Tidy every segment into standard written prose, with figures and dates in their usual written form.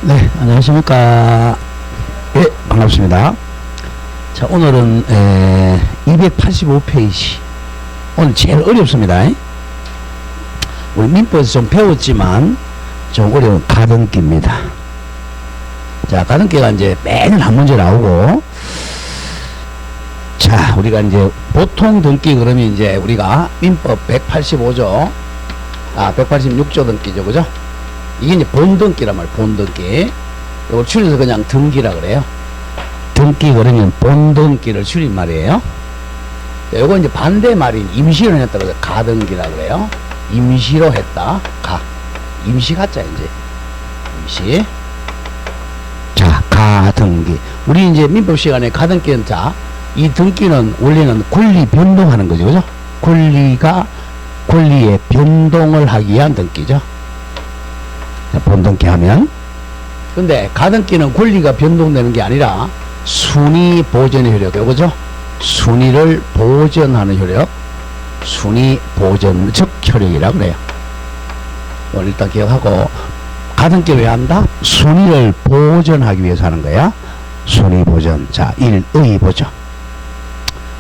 네, 안녕하십니까. 예, 반갑습니다. 자, 오늘은 285페이지. 오늘 제일 어렵습니다. 우리 민법에서 좀 배웠지만 좀 어려운 가등기입니다. 자, 가등기가 이제 매년 한 문제 나오고, 자, 우리가 이제 보통 등기 그러면 이제 우리가 민법 185조, 186조 등기죠, 그죠? 이게 이제 본등기란 말이에요. 본등기. 이걸 줄여서 그냥 등기라 그래요. 등기 그러면 본등기를 줄인 말이에요. 요거 이제 반대 말인 임시로 했다 그래서 가등기라 그래요. 임시로 했다. 임시 가짜 이제. 임시. 자, 가등기. 우리 이제 민법 시간에 가등기는 자, 이 등기는 원래는 권리 변동하는 거죠. 그죠? 권리의 변동을 하기 위한 등기죠. 본등기 하면. 근데 가등기는 권리가 변동되는 게 아니라 순위 보전의 효력, 요거죠? 순위를 보전하는 효력, 순위 보전적 효력이라고 그래요. 오늘 일단 기억하고, 가등기를 왜 한다? 순위를 보전하기 위해서 하는 거야. 순위 보전. 자, 의의 보죠.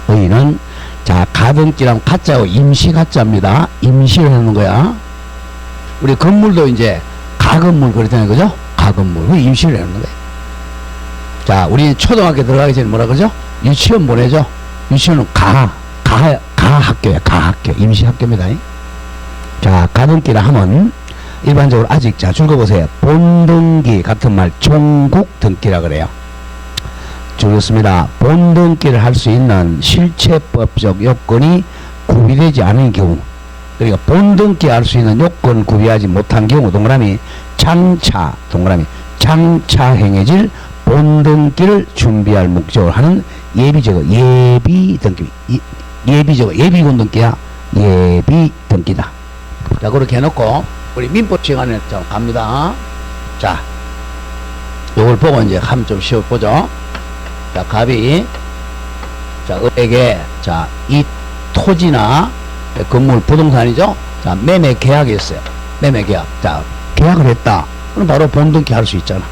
의의는, 자, 가등기랑 가짜고 임시 가짜입니다. 임시로 하는 거야. 우리 건물도 이제 가건물 그러잖아요, 그죠? 가건물. 그 임시로 하는 거예요. 자, 우리 초등학교 들어가기 전에 뭐라 그러죠? 유치원 보내죠? 유치원은 가학교야, 가학교. 임시학교입니다. 자, 가등기라 하면, 일반적으로 아직, 자, 읽어보세요. 본등기 같은 말, 종국등기라 그래요. 줄였습니다. 본등기를 할 수 있는 실체법적 요건이 구비되지 않은 경우, 그러니까 본등기 할 수 있는 요건 구비하지 못한 경우, 동그라미 장차, 동그라미 장차 행해질 본등기를 준비할 목적으로 하는 예비등기, 예비군등기야. 예비등기다. 자, 그렇게 해놓고 우리 민법 시간에 좀 갑니다. 자, 요걸 보고 이제 한번 좀 쉬어보죠. 자, 갑이, 자, 을에게, 자, 이 토지나 건물, 부동산이죠? 자, 매매 계약이 있어요. 매매 계약. 자, 계약을 했다. 그럼 바로 본등기 할 수 있잖아.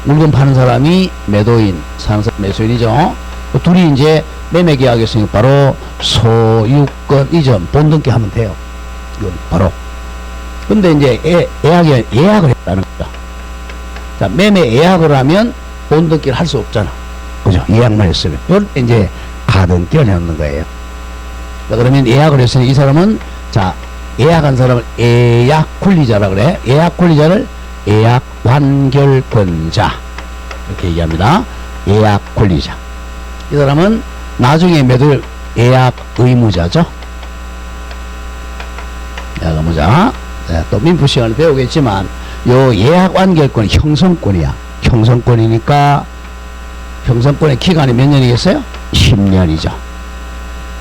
물건 파는 사람이 매도인, 사는 사람 매수인이죠? 둘이 이제 매매 계약이 있으니까 바로 소유권 이전, 본등기 하면 돼요. 이건 바로. 근데 이제 예약을 했다는 거죠. 자, 매매 예약을 하면 본등기를 할 수 없잖아. 그죠? 예약만 했으면. 이럴 때 이제 가등기를 해놓는 거예요. 자, 그러면 예약을 했으니 이 사람은, 자, 예약한 사람을 예약 권리자라 그래. 예약 권리자를 예약 완결권자 이렇게 얘기합니다. 예약 권리자. 이 사람은 나중에 매도를 예약 의무자죠. 예약 의무자. 네, 또 민법 시간에 배우겠지만 요 예약 완결권이 형성권이야. 형성권이니까 형성권의 기간이 몇 년이겠어요? 10년이죠.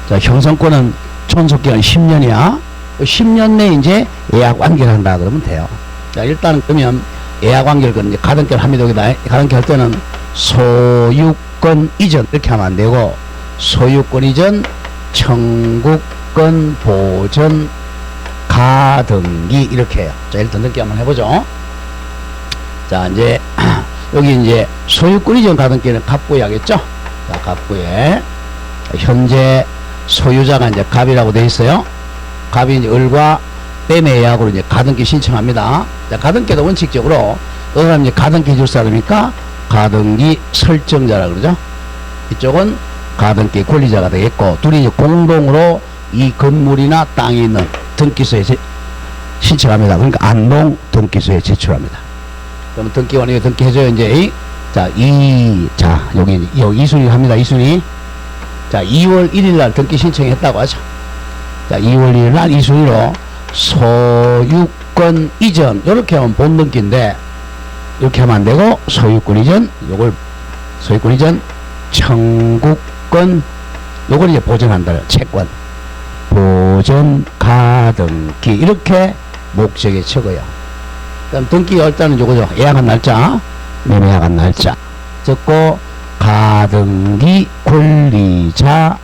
자, 형성권은 존속기간 10년이야. 10년 내에 이제 예약 완결한다 그러면 돼요. 자, 일단은 그러면 예약 완결권 이제 가등기를 합니다. 여기다 가등기 할 때는 소유권 이전 이렇게 하면 안 되고, 소유권 이전, 청구권 보전, 가등기 이렇게 해요. 자, 일단 등기 한번 해보죠. 자, 이제 여기 이제 소유권 이전 가등기는 갑구에 하겠죠? 자, 갑구에 현재 소유자가 이제 갑이라고 돼 있어요. 갑이 이제 을과 매매 예약으로 이제 가등기 신청합니다. 자, 가등기도 원칙적으로 이 사람 이제 가등기 해줄 사람이니까 가등기 설정자라 그러죠. 이쪽은 가등기 권리자가 되겠고, 둘이 이제 공동으로 이 건물이나 땅이 있는 등기소에 신청합니다. 그러니까 안동 등기소에 제출합니다. 그러면 등기관이 등기해줘요, 이제. 자, 자, 여기 이순위 합니다, 이순위. 자, 2월 1일 날 등기 신청했다고 하죠. 자, 2월 1일 날 이순위로 소유권 이전, 요렇게 하면 본등기인데, 이렇게 하면 안 되고, 소유권 이전, 소유권 이전, 청구권, 요걸 이제 보전한다, 채권. 보전, 가등기, 이렇게 목적에 적어요. 그럼 등기가 일단은 요거죠. 예약한 날짜, 매매 예약한 날짜. 적고, 가등기 권리자,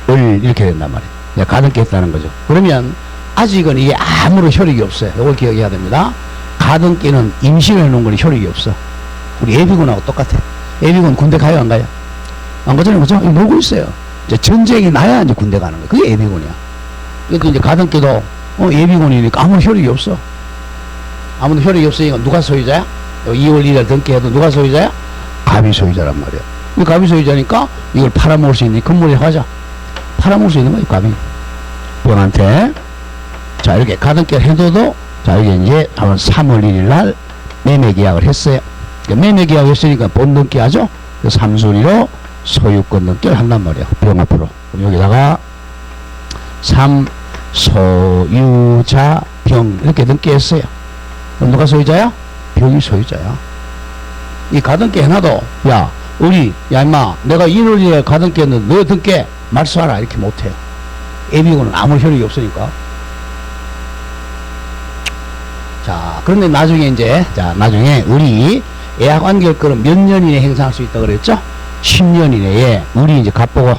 이렇게 된단 말이에요. 가등기 했다는 거죠. 그러면, 아직은 이게 아무런 효력이 없어요. 이걸 기억해야 됩니다. 가등기는 임시로 해놓은 건 효력이 없어. 우리 예비군하고 똑같아. 예비군 군대 가요, 안 가요? 안 가잖아요, 그죠? 이거 놀고 있어요. 이제 전쟁이 나야 이제 군대 가는 거야. 그게 예비군이야. 그러니까 이제 가등기도 예비군이니까 아무 효력이 없어. 아무도 효력이 없으니까 누가 소유자야? 2월 1일 등기해도 누가 소유자야? 갑이 소유자란 말이야. 이 갑이 소유자니까 이걸 팔아먹을 수 있는 건물에 가자. 팔아먹을 수 있는 거야, 갑이. 병한테. 자, 이렇게 가등기를 해둬도, 자, 이게 이제 3월 1일 날 매매 계약을 했어요. 매매 계약을 했으니까 본 등기 하죠? 3순위로 소유권 등기를 한단 말이야. 병 앞으로. 그럼 여기다가 3 소유자 병 이렇게 등기했어요. 그럼 누가 소유자야? 병이 소유자야. 이 가등기 해놔도, 야, 야, 임마, 내가 1월 1일에 가등기 했는데 너 등기 말소하라. 이렇게 못해요. 예비군은 아무 효력이 없으니까. 자, 그런데 나중에 이제, 나중에 우리 예약 완결권은 몇 년 이내에 행사할 수 있다고 그랬죠? 10년 이내에 우리 이제 갑보고,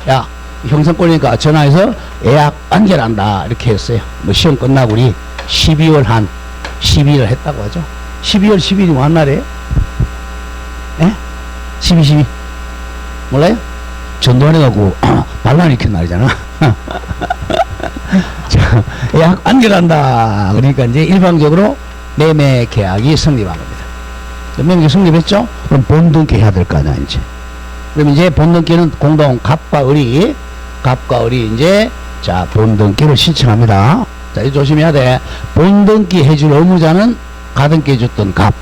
야, 형성권이니까 전화해서 예약 완결한다. 이렇게 했어요. 뭐 시험 끝나고 우리 12월 12일 했다고 하죠. 12월 10일이 뭐 한 날이에요? 예? 12. 몰라요? 전도 안 해갖고 반란 일으킨 날이잖아. 자, 예약 완결한다. 그러니까 이제 일방적으로 매매 계약이 성립한 겁니다. 매매 계약 성립했죠? 그럼 본등기 해야 될 거 아니야, 이제. 그럼 이제 본등기는 공동 갑과 을이 이제, 자, 본등기를 신청합니다. 자, 이거 조심해야 돼. 본등기 해줄 의무자는 가등기 해줬던 갑.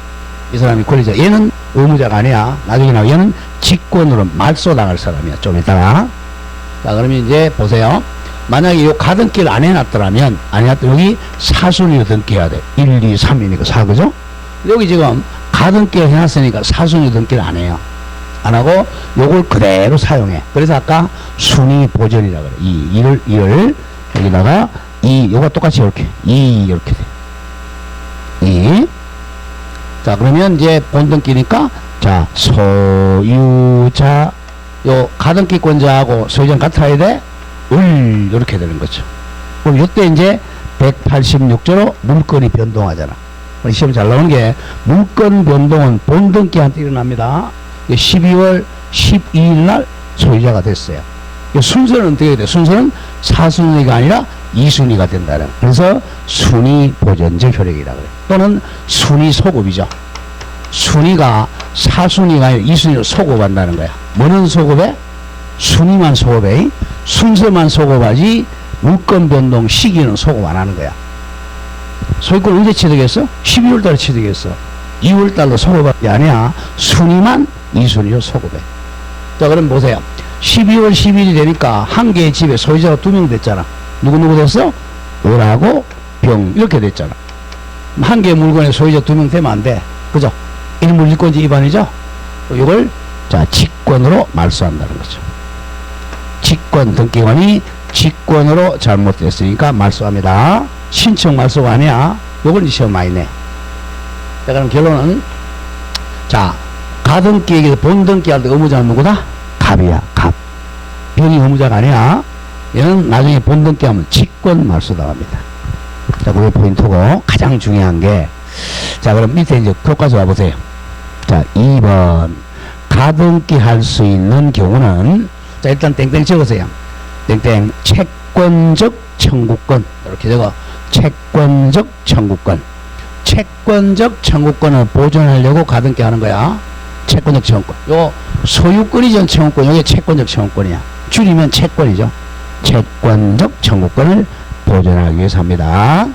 이 사람이 권리자. 얘는 의무자가 아니야. 나중에 나와. 얘는 직권으로 말소 나갈 사람이야. 좀 이따가. 자, 그러면 이제 보세요. 만약에 요 가등기를 안 해놨더라면, 여기 사순위로 등기해야 돼. 1, 2, 3이니까 4, 그죠? 여기 지금 가등기를 해놨으니까 사순위로 등기를 안 해요. 안 하고, 요걸 그대로 사용해. 그래서 아까 순위 보전이라 그래. 이를 여기다가, 요거 똑같이 이렇게. 이렇게 돼. 자, 그러면 이제 본등기니까, 자, 소유자, 요 가등기권자하고 소유자는 같아야 돼? 이렇게 되는 거죠. 그럼 요때 이제 186조로 물건이 변동하잖아. 시험 잘 나오는 게 물건 변동은 본등기한테 일어납니다. 12월 12일 날 소유자가 됐어요. 순서는 어떻게 돼? 순서는 4순위가 아니라 2순위가 된다. 그래서 순위 보전적 효력이라 그래. 또는 순위 소급이죠. 순위가 4순위가 아니라 2순위로 소급한다는 거야. 뭐는 소급해? 순위만 소급해. 순서만 소급하지 물건 변동 시기는 소급 안 하는 거야. 소유권 언제 취득했어? 12월 달에 취득했어. 2월 달로 소급한 게 아니야. 순위만 2순위로 소급해. 자, 그럼 보세요. 12월 10일이 되니까 한 개의 집에 소유자가 2명 됐잖아. 누구 됐어? 을하고 병 이렇게 됐잖아. 한 개의 물건에 소유자 2명 되면 안 돼. 그죠? 일물일권지 위반이죠? 이걸 자 직권으로 말소한다는 거죠. 직권 등기관이 직권으로 잘못됐으니까 말소합니다. 신청 말소가 아니야. 요걸 이제 시험 많이 내. 자, 그럼 결론은 자 가등기에게 본등기 할 때 의무자는 누구다? 갑이야. 갑. 병이 의무자가 아니야. 얘는 나중에 본등기 하면 직권 말소당합니다. 자, 그게 포인트고 가장 중요한 게 자, 그럼 밑에 이제 교과서 와보세요. 자, 2번 가등기 할 수 있는 경우는 자, 일단 땡땡 적으세요. 땡땡 채권적 청구권 이렇게 적어. 채권적 청구권. 채권적 청구권을 보존하려고 가등기 하는 거야. 채권적 청구권. 요 소유권 이전 청구권, 요게 채권적 청구권이야. 줄이면 채권이죠. 채권적 청구권을 보존하기 위해서 합니다.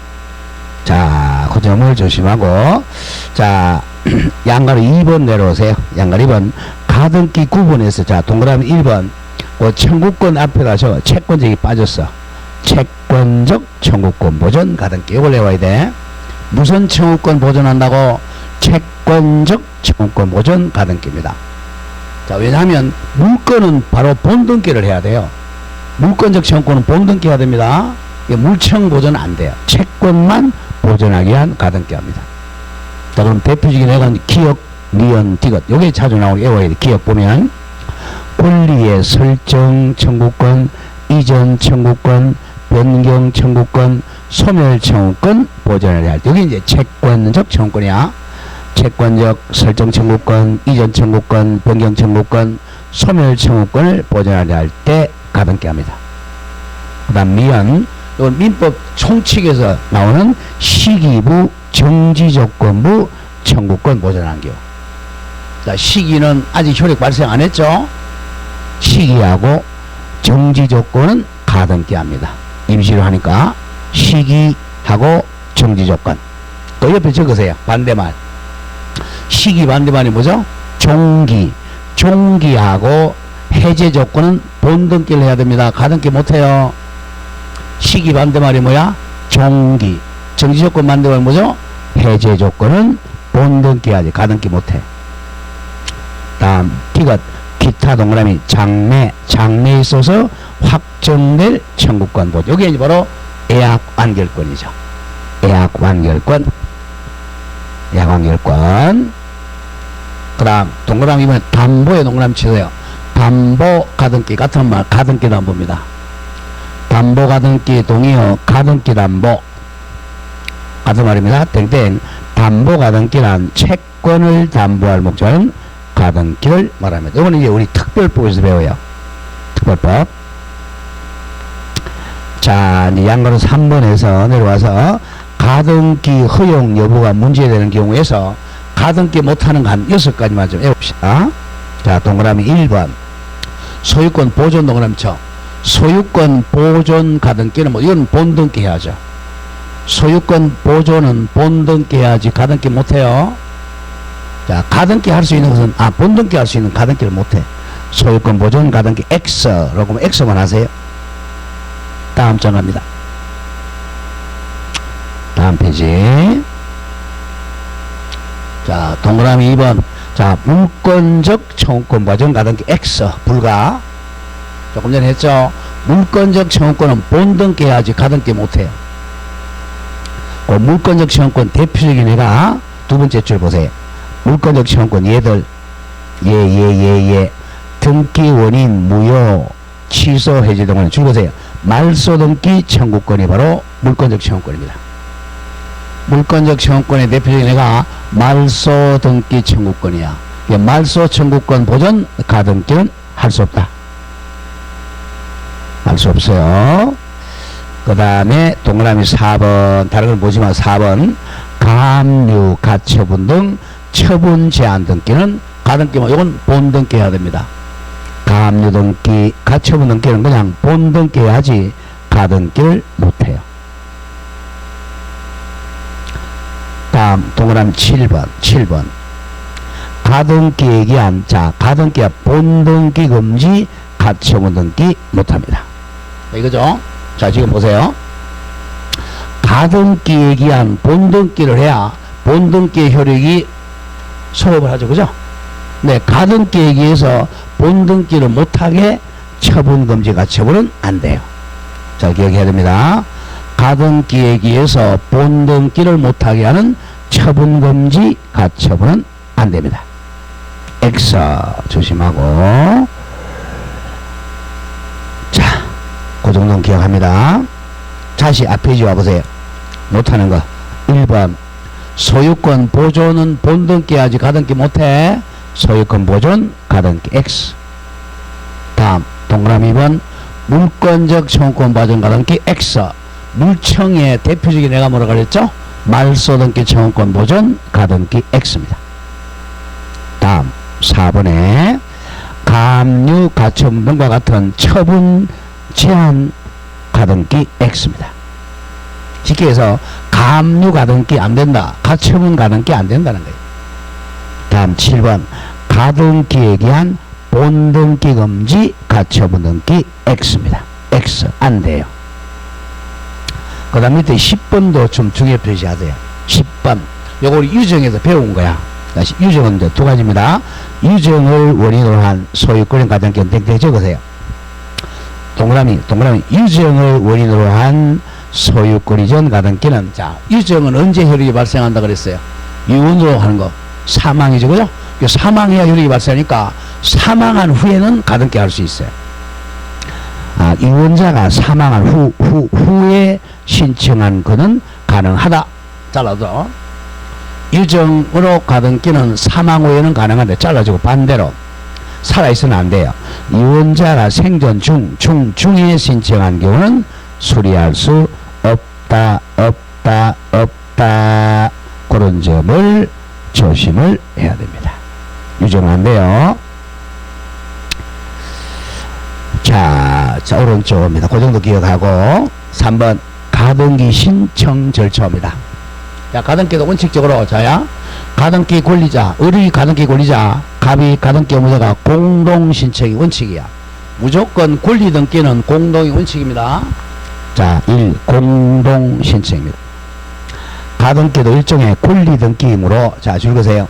자, 그 점을 조심하고. 자, 양가로 2번 내려오세요. 양가로 2번. 가등기 9번에서, 자, 동그라미 1번. 그 청구권 앞에다 저 채권적이 빠졌어. 채권적 청구권 보존 가등기. 이걸 내와야 돼. 무슨 청구권 보존한다고? 채권적 청구권 보존 가등기입니다. 자, 왜냐하면 물건은 바로 본등기를 해야 돼요. 물건적 청구권은 본등기 해야 됩니다. 물청 보존 안 돼요. 채권만 보존하기 위한 가등기 합니다. 자, 그럼 대표적인 애가 기억, 니은, 디귿. 요게 자주 나오게 외워야 돼. 기억 보면 권리의 설정 청구권, 이전 청구권, 변경 청구권, 소멸 청구권 보존하려 할 때, 여기 이제 채권적 청구권이야. 채권적 설정 청구권, 이전 청구권, 변경 청구권, 소멸 청구권을 보존하려 할 때 가등기 합니다. 그 다음 미연, 이건 민법 총칙에서 나오는 시기부, 정지조건부 청구권 보존하는 겨. 자, 시기는 아직 효력 발생 안 했죠? 시기하고 정지조건은 가등기 합니다. 임시로 하니까 시기하고 정지조건. 그 옆에 적으세요. 반대말. 시기 반대말이 뭐죠? 종기. 종기하고 해제 조건은 본등기를 해야 됩니다. 가등기 못해요. 시기 반대말이 뭐야? 종기. 정지조건 반대말이 뭐죠? 해제 조건은 본등기 하지. 가등기 못해. 다음 디귿. 기타 동그라미 장래에 있어서 확정될 청구권 보죠. 이게 이제 바로 예약 완결권이죠. 예약 완결권. 그 다음 동그라미 이번에 담보에 동그라미 치세요. 담보 가등기 같은 말 가등기 담보입니다. 담보 가등기 동의어 가등기 담보 같은 말입니다. 땡땡. 담보 가등기란 채권을 담보할 목적은 가등기를 말합니다. 이거는 이제 우리 특별법에서 배워요. 특별법. 자, 이제 양거는 3번에서 내려와서 가등기 허용 여부가 문제되는 경우에서 가등기 못하는 거 한 6가지만 좀 해봅시다. 자, 동그라미 1번. 소유권 보존 동그라미 쳐. 소유권 보존 가등기는 뭐, 이건 본등기 해야죠. 소유권 보존은 본등기 해야지 가등기 못해요. 자, 가등기 할 수 있는 것은, 본등기 할 수 있는 가등기를 못해. 소유권 보존 가등기 X라고 하면 X만 하세요. 다음 장 갑니다. 다음 페이지. 자, 동그라미 2번. 자, 물권적 청구권 보존 가등기 X 불가. 조금 전에 했죠. 물권적 청구권은 본등기 해야지 가등기 못해요. 그 물권적 청구권 대표적인 애가 두 번째 줄 보세요. 물권적 청구권 얘들 등기 원인 무효 취소 해제 동안 줄 보세요. 말소 등기 청구권이 바로 물권적 청구권입니다. 물권적 청구권의 대표적인 애가 말소 등기 청구권이야. 말소 청구권 보존 가등기는 할 수 없다. 할 수 없어요. 그 다음에 동그라미 4번 다른 걸 보지만 4번 가압류 가처분 등 처분 제한 등기는 가등기만 이건 본등기 해야 됩니다. 가압류 등기 가처분 등기는 그냥 본등기 해야지 가등기를 못해요. 다음 동그라미 7번 가등기 얘기한 가등기와 본등기 금지 가처분 등기 못합니다. 이거죠. 자, 지금 보세요. 가등기 얘기한 본등기를 해야 본등기의 효력이 소급을 하죠. 그죠? 네, 가등기 얘기해서 본등기를 못하게 처분금지 가처분은 안 돼요. 자, 기억해야 됩니다. 가등기 얘기해서 본등기를 못하게 하는 처분금지 가처분은 안 됩니다. X 조심하고. 자, 그 정도는 기억합니다. 다시 앞페이지 와보세요. 못하는 거 1번 소유권 보존은 본등기 하지 가등기 못해. 소유권 보존 가등기 X. 다음 동그라미 2번 물권적 청구권 보존 가등기 X. 물청의 대표적인 애가 뭐라고 그랬죠? 말소 등기 청구권 보존 가등기 X입니다. 다음 4번에 가압류 가처분 등과 같은 처분 제한 가등기 X입니다. 쉽게 해서 가압류 가등기 안 된다. 가처분 가등기 안 된다는 거예요. 다음 7번 가등기 얘기한 본등기 금지 가처분 등기 X입니다. X 안 돼요. 그 다음 밑에 10번도 좀 중요 표시하세요. 10번 요거 우리 유정에서 배운 거야. 다시 유정은 이제 두 가지입니다. 유정을 원인으로 한 소유권 가등기는 땡땡 적으세요. 동그라미 유정을 원인으로 한 소유권 이전 가등기는 자 유정은 언제 효력이 발생한다 그랬어요? 유언으로 하는 거 사망이죠. 그죠? 사망해야 효력이 발생하니까 사망한 후에는 가등기 할 수 있어요. 자, 유언자가 사망한 후에 신청한 것은 가능하다. 잘라줘. 유정으로 가등기는 사망 후에는 가능한데 잘라주고 반대로 살아있으면 안 돼요. 유언자가 생전 중에 신청한 경우는 수리할 수 없다. 그런 점을 조심을 해야 됩니다. 유정은 안 돼요. 자, 오른쪽입니다. 그 정도 기억하고 3번 가등기 신청 절차입니다. 자, 가등기도 원칙적으로 자야 가등기 권리자, 을이 가등기 권리자, 갑이 가등기 의무자가 공동 신청이 원칙이야. 무조건 권리 등기는 공동이 원칙입니다. 자, 1. 공동 신청입니다. 가등기도 일종의 권리 등기이므로 자, 줄거세요.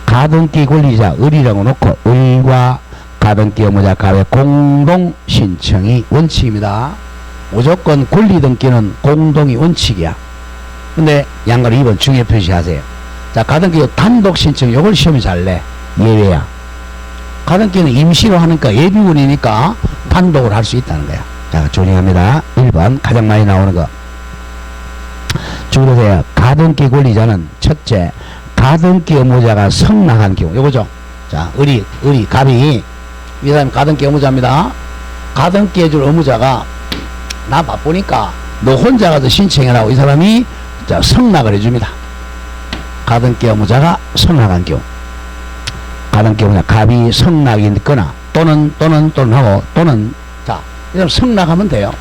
가등기 권리자 을이라고 놓고 을과 가등기 의무자 갑의 공동 신청이 원칙입니다. 무조건 권리 등기는 공동이 원칙이야. 근데 양가로 2번 중요 표시하세요. 자, 가등기 단독 신청 요걸 시험이 잘 내. 예외야. 가등기는 임시로 하니까 예비군이니까 단독으로 할 수 있다는 거야. 자, 조정합니다. 1번 가장 많이 나오는 거. 주의보세요. 가등기 권리자는 첫째, 가등기 의무자가 성낙한 경우. 요거죠. 자, 을이 갑이 이 사람이 가등기 의무자입니다. 가등기 해줄 의무자가 나 바쁘니까 너 혼자 가서 신청해라고 이 사람이 자, 성낙을 해줍니다. 가등기 의무자가 성낙한 경우. 가등기 의무자 갑이 성낙이 있거나 또는 하고 또는 자, 이 사람 성낙하면 돼요.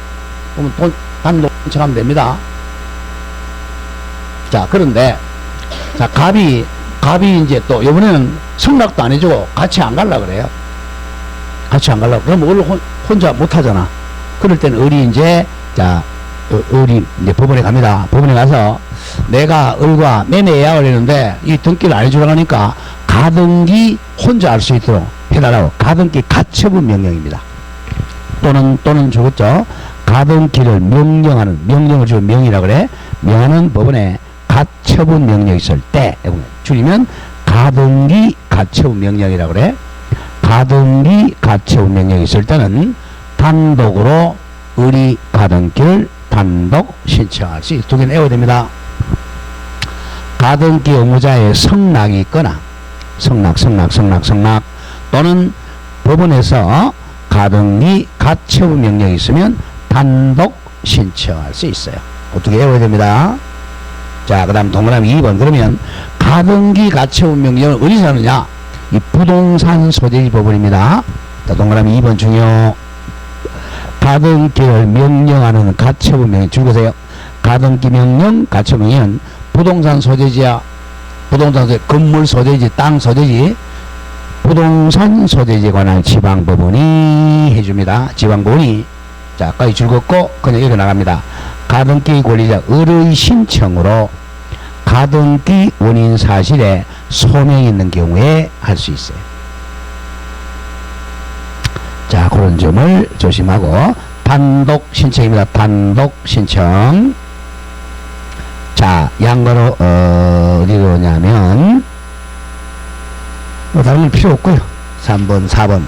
그러면 단독 신청하면 됩니다. 자, 그런데 자, 갑이 이제 또 이번에는 성낙도 안 해주고 같이 안 갈라 그래요. 같이 안 가려고. 그럼 을 혼자 못 하잖아. 그럴 때는 을이 이제, 자, 을이 이제 법원에 갑니다. 법원에 가서 내가 을과 매매 예약을 했는데 이 등기를 안 해주라고 하니까 가등기 혼자 할 수 있도록 해달라고. 가등기 가처분 명령입니다. 또는 적었죠. 가등기를 명령을 주면 명이라고 그래. 명하는 법원에 가처분 명령이 있을 때, 줄이면 가등기 가처분 명령이라고 그래. 가등기 가처분 명령이 있을 때는 단독으로 을이 가등기를 단독 신청할 수 있도록 두 개는 외워야 됩니다. 가등기 의무자의 성낙이 있거나 성낙 또는 법원에서 가등기 가처분 명령이 있으면 단독 신청할 수 있어요. 어떻게 외워야 됩니다. 자, 그 다음 동그라미 2번. 그러면 가등기 가처분 명령을 어디서 하느냐? 이 부동산 소재지 법원입니다. 자, 동그라미 2번 중요. 가등기를 명령하는 가처분 명령 줄거세요. 가등기 명령 가처분 명령은 부동산 소재지야. 부동산 소재, 건물 소재지, 땅 소재지, 부동산 소재지에 관한 지방법원이 해줍니다. 지방법원이. 자, 까지 줄걷고 그냥 읽어 나갑니다. 가등기 권리자 을의 신청으로 가등기 원인 사실에 소명이 있는 경우에 할 수 있어요. 자, 그런 점을 조심하고 단독 신청입니다. 단독 신청. 자, 양가로 어디로 오냐면 다른 건 필요 없고요. 3번 4번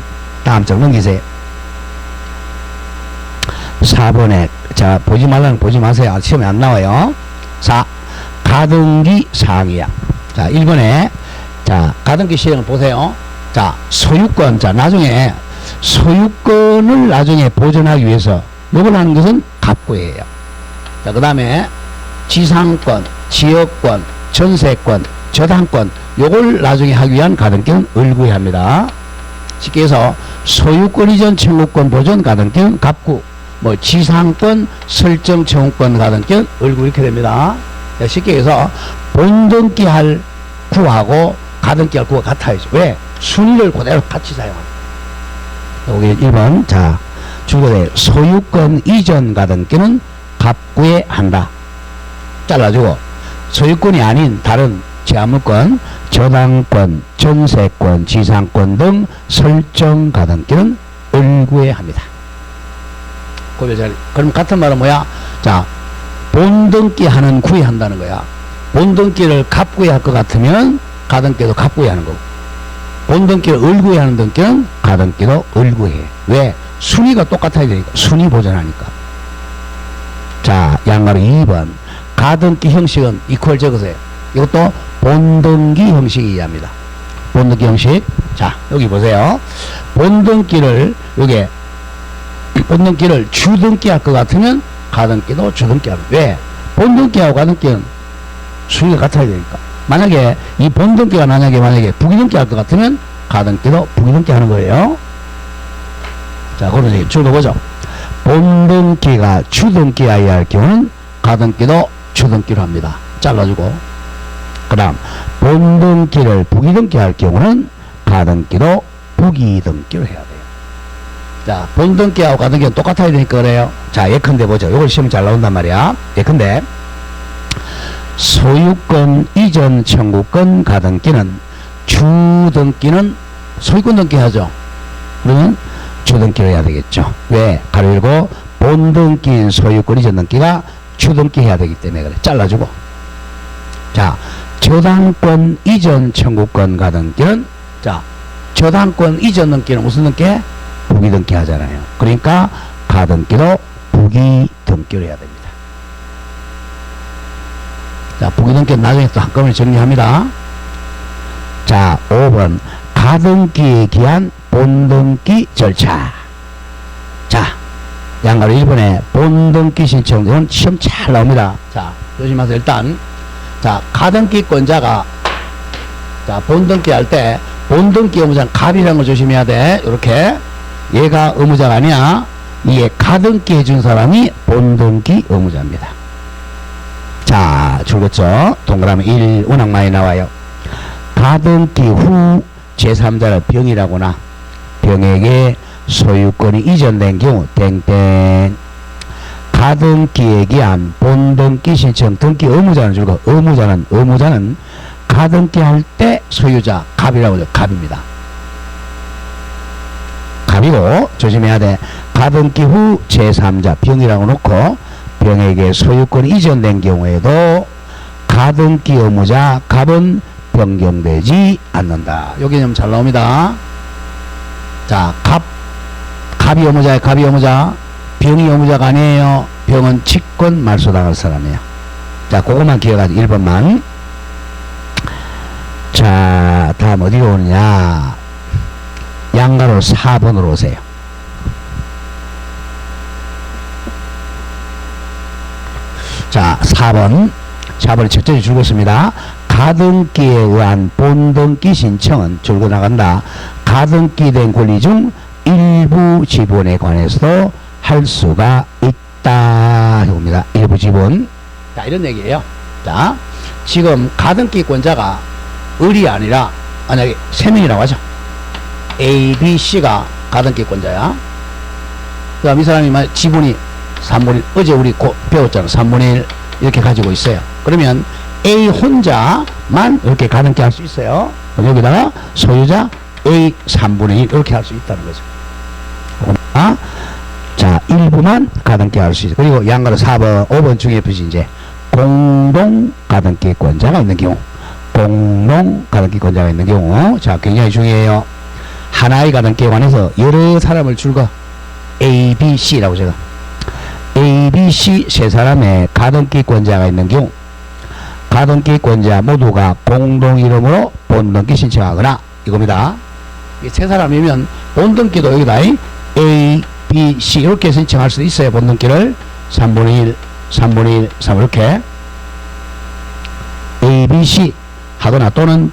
다음 장 넘기세요. 4번에 자, 보지 말라는 보지 마세요. 시험에 안 나와요. 4. 가등기 사항이야. 자, 1번에 자, 가등기 실행을 보세요. 자, 소유권. 자, 나중에 소유권을 나중에 보존하기 위해서 요걸 하는 것은 갑구예요. 자, 그 다음에 지상권, 지역권, 전세권, 저당권 요걸 나중에 하기 위한 가등기는 을구에 합니다. 쉽게 해서 소유권 이전 청구권 보존 가등기는 갑구, 뭐 지상권 설정 청구권 가등기는 을구 이렇게 됩니다. 자, 쉽게 해서 본등기 할 구하고 가등기 할 구가 같아야죠. 왜? 순위를 그대로 같이 사용합니다. 여기 1번 자, 줄거대 소유권 이전 가등기는 갑구에 한다. 잘라주고 소유권이 아닌 다른 제한물권, 저당권, 전세권, 지상권 등 설정 가등기는 을구에 합니다. 그럼 같은 말은 뭐야? 자, 본등기 하는 구에 한다는 거야. 본등기를 갑구에 할 것 같으면 가등기도 갑구에 하는 거고, 본등기를 을구에 하는 등기는 가등기도 을구에 해. 왜? 순위가 똑같아야 되니까. 순위 보존하니까. 자, 양가로 2번. 가등기 형식은 이퀄 적으세요. 이것도 본등기 형식이 이해합니다. 본등기 형식. 자, 여기 보세요. 본등기를, 요게, 본등기를 주등기 할 것 같으면 가등기도 주등기 하는. 왜? 본등기하고 가등기는 순위가 같아야 되니까. 만약에 이 본등기가 만약에 부기등기 할 것 같으면 가등기도 부기등기 하는 거예요. 자, 그러지. 줄도 보죠. 본등기가 주등기여야 할 경우는 가등기도 주등기로 합니다. 잘라주고. 그 다음, 본등기를 부기등기 할 경우는 가등기도 부기등기로 해야 돼요. 자, 본등기하고 가등기는 똑같아야 되니까 그래요. 자, 예컨대 보죠. 요걸 시험 잘 나온단 말이야. 예컨대, 소유권 이전 청구권 가등기는 주등기는 소유권 등기 하죠. 그러면 주등기로 해야 되겠죠. 왜? 가로 열고 본등기인 소유권 이전 등기가 주등기 해야 되기 때문에 그래. 잘라주고. 자, 저당권 이전 청구권 가등기는, 자, 저당권 이전 등기는 무슨 등기? 부기등기 하잖아요. 그러니까 가등기도 부기등기로 해야 됩니다. 자, 부기등기는 나중에 또 한꺼번에 정리합니다. 자, 5번. 가등기에 기한 본등기 절차. 자, 양가로 1번에 본등기 신청은 시험 잘 나옵니다. 자, 조심하세요. 일단, 자, 가등기권자가, 자, 본등기 할 때, 본등기 의무자는 갑이라는 걸 조심해야 돼. 요렇게. 얘가 의무자가 아니야. 이게 가등기 해준 사람이 본등기 의무자입니다. 자, 줄었죠? 동그라미 1 워낙 많이 나와요. 가등기 후 제3자를 병이라거나 병에게 소유권이 이전된 경우 땡땡. 가등기에 기한 본등기 신청 등기 의무자는 줄고, 의무자는 가등기 할 때 소유자 갑이라고 하죠. 갑입니다. 갑이고 조심해야 돼. 가등기 후 제3자 병이라고 놓고 병에게 소유권이 이전된 경우에도 가등기 의무자 갑은 변경되지 않는다. 요 개념 잘 나옵니다. 자, 갑이 의무자예요. 갑이 의무자. 병이 의무자가 아니에요. 병은 직권 말소당할 사람이에요. 자, 그것만 기억하지. 1번만. 자, 다음 어디로 오느냐. 양가로 4번으로 오세요. 자, 4번을 첫째 줄였습니다. 가등기에 의한 본등기 신청은 줄고 나간다. 가등기된 권리 중 일부 지분에 관해서도 할 수가 있다. 이겁니다. 일부 지분. 자, 이런 얘기예요. 자, 지금 가등기권자가 을이 아니라 만약에 3명이라고 하죠. A, B, C가 가등기권자야. 그 다음 이 사람이 지분이 3분의 1, 어제 우리 배웠잖아. 3분의 1 이렇게 가지고 있어요. 그러면 A 혼자만 이렇게 가등기 할 수 있어요. 여기다가 소유자 A 3분의 1 이렇게 할 수 있다는 거죠. 자, 일부만 가등기 할 수 있어요. 그리고 양가로 4번, 5번 중에 이제 공동 가등기권자가 있는 경우, 공동 가등기권자가 있는 경우, 자, 굉장히 중요해요. 하나의 가등기에 관해서 여러 사람을 줄거 A, B, C라고 제가 A, B, C 세 사람의 가등기권자가 있는 경우, 가등기권자 모두가 공동 이름으로 본등기 신청하거나 이겁니다. 이 세 사람이면 본등기도 여기다 A, B, C 이렇게 신청할 수 있어요. 본등기를 3분의 1, 3분의 1, 3 이렇게 A, B, C 하거나 또는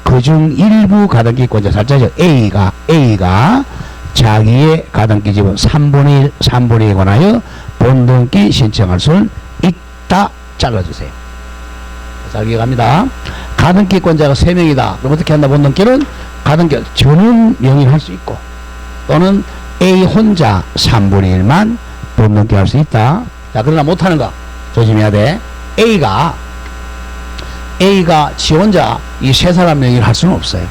그중 일부 가등기권자 살짝이죠. A가 자기의 가등기 지분 3분의 1, 3분의 1에 관하여 본등기 신청할 수는 있다. 잘라주세요. 잘 기억합니다. 가등기권자가 3명이다. 그럼 어떻게 한다? 본등기는 가등기 전원 명의할 수 있고 또는 A 혼자 3분의 1만 본등기 할 수 있다. 자, 그러나 못하는 거 조심해야 돼. A가 지 혼자 이 세 사람 명의를 할 수는 없어요.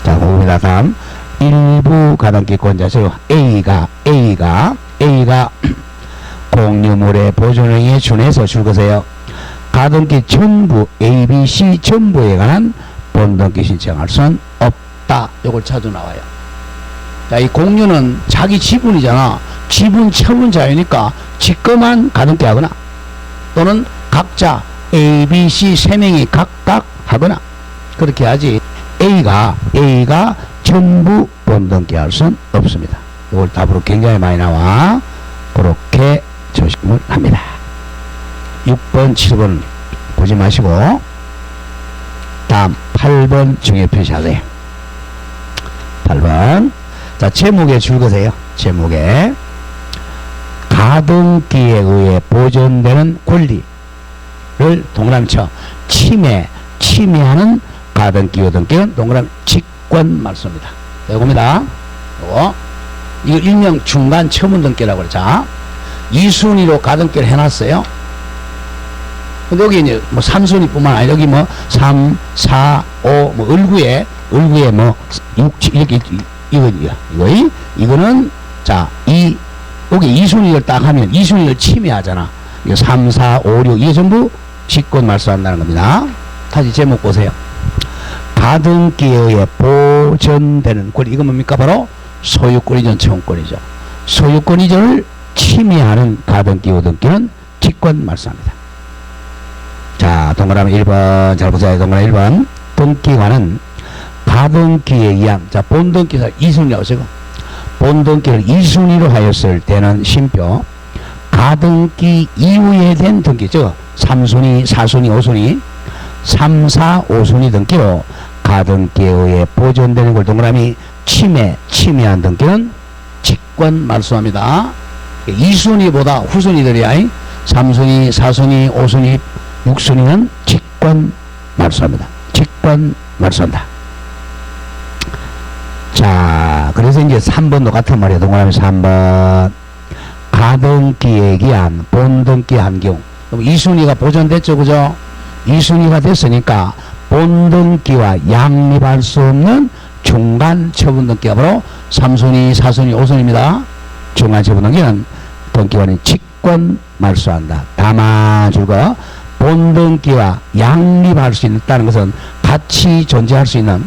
자, 봅니다. 다음 일부 가등기권자 A가 공유물의 보존행위에 준해서 줄 것이에요. 가등기 전부 A, B, C 전부에 관한 본등기 신청할 수는 없다. 요걸 찾아 나와요. 자, 이 공유는 자기 지분이잖아. 지분 처분 자유니까 지꺼만 가등기 하거나 또는 각자 A, B, C 세 명이 각각 하거나 그렇게 하지 A가 전부 본등기 할 수는 없습니다. 이걸 답으로 굉장히 많이 나와. 그렇게 조심을 합니다. 6번, 7번 보지 마시고 다음 8번 중에 표시하세요. 8번. 자, 제목에 줄거세요. 제목에 가등기에 의해 보존되는 권리를 동그라미 쳐 침해하는 가등기 요등기는 동그라미 직권 말소입니다. 이겁니다. 이거 일명 중간 처분 등기라고 그래. 자, 2순위로 가등기를 해놨어요. 근데 여기 이제 뭐 3순위뿐만 아니라 여기 뭐 3, 4, 5 뭐 을구에 뭐 6, 7 이렇게 이거는 자, 여기 2순위를 딱 하면 2순위를 침해하잖아. 이거 3, 4, 5, 6 이게 전부 직권 말소한다는 겁니다. 다시 제목 보세요. 가등기에 의해 보존되는 권리. 이거 뭡니까? 바로 소유권 이전 채권이죠. 소유권 이전을 침해하는 가등기 요등기는 직권 말소합니다. 자, 동그라미 1번 잘 보세요. 동그라미 1번 등기관은 가등기에 의한 자, 본등기에서 2순위라고 지금 본등기를 2순위로 하였을 때는 심표 가등기 이후에 된 등기 즉 3순위, 4순위, 5순위 3, 4, 5순위 등기로 가등기에 의해 보존되는 걸 동그라미 침해한 등기는 직권 말소합니다. 2순위보다 후순위들이야. 3순위, 4순위, 5순위, 6순위는 직권 말소합니다. 직권 말소한다. 자, 그래서 이제 3번도 같은 말이에요. 동그라미 3번. 가등기에 기한 본등기 한 경우. 그럼 2순위가 보존됐죠, 그죠? 2순위가 됐으니까 본등기와 양립할 수 없는 중간 처분 등기가 바로 3순위, 4순위, 5순위입니다. 중간 처분 등기는 등기관이 직권 말소한다. 다만 줄거 본등기와 양립할 수 있다는 것은 같이 존재할 수 있는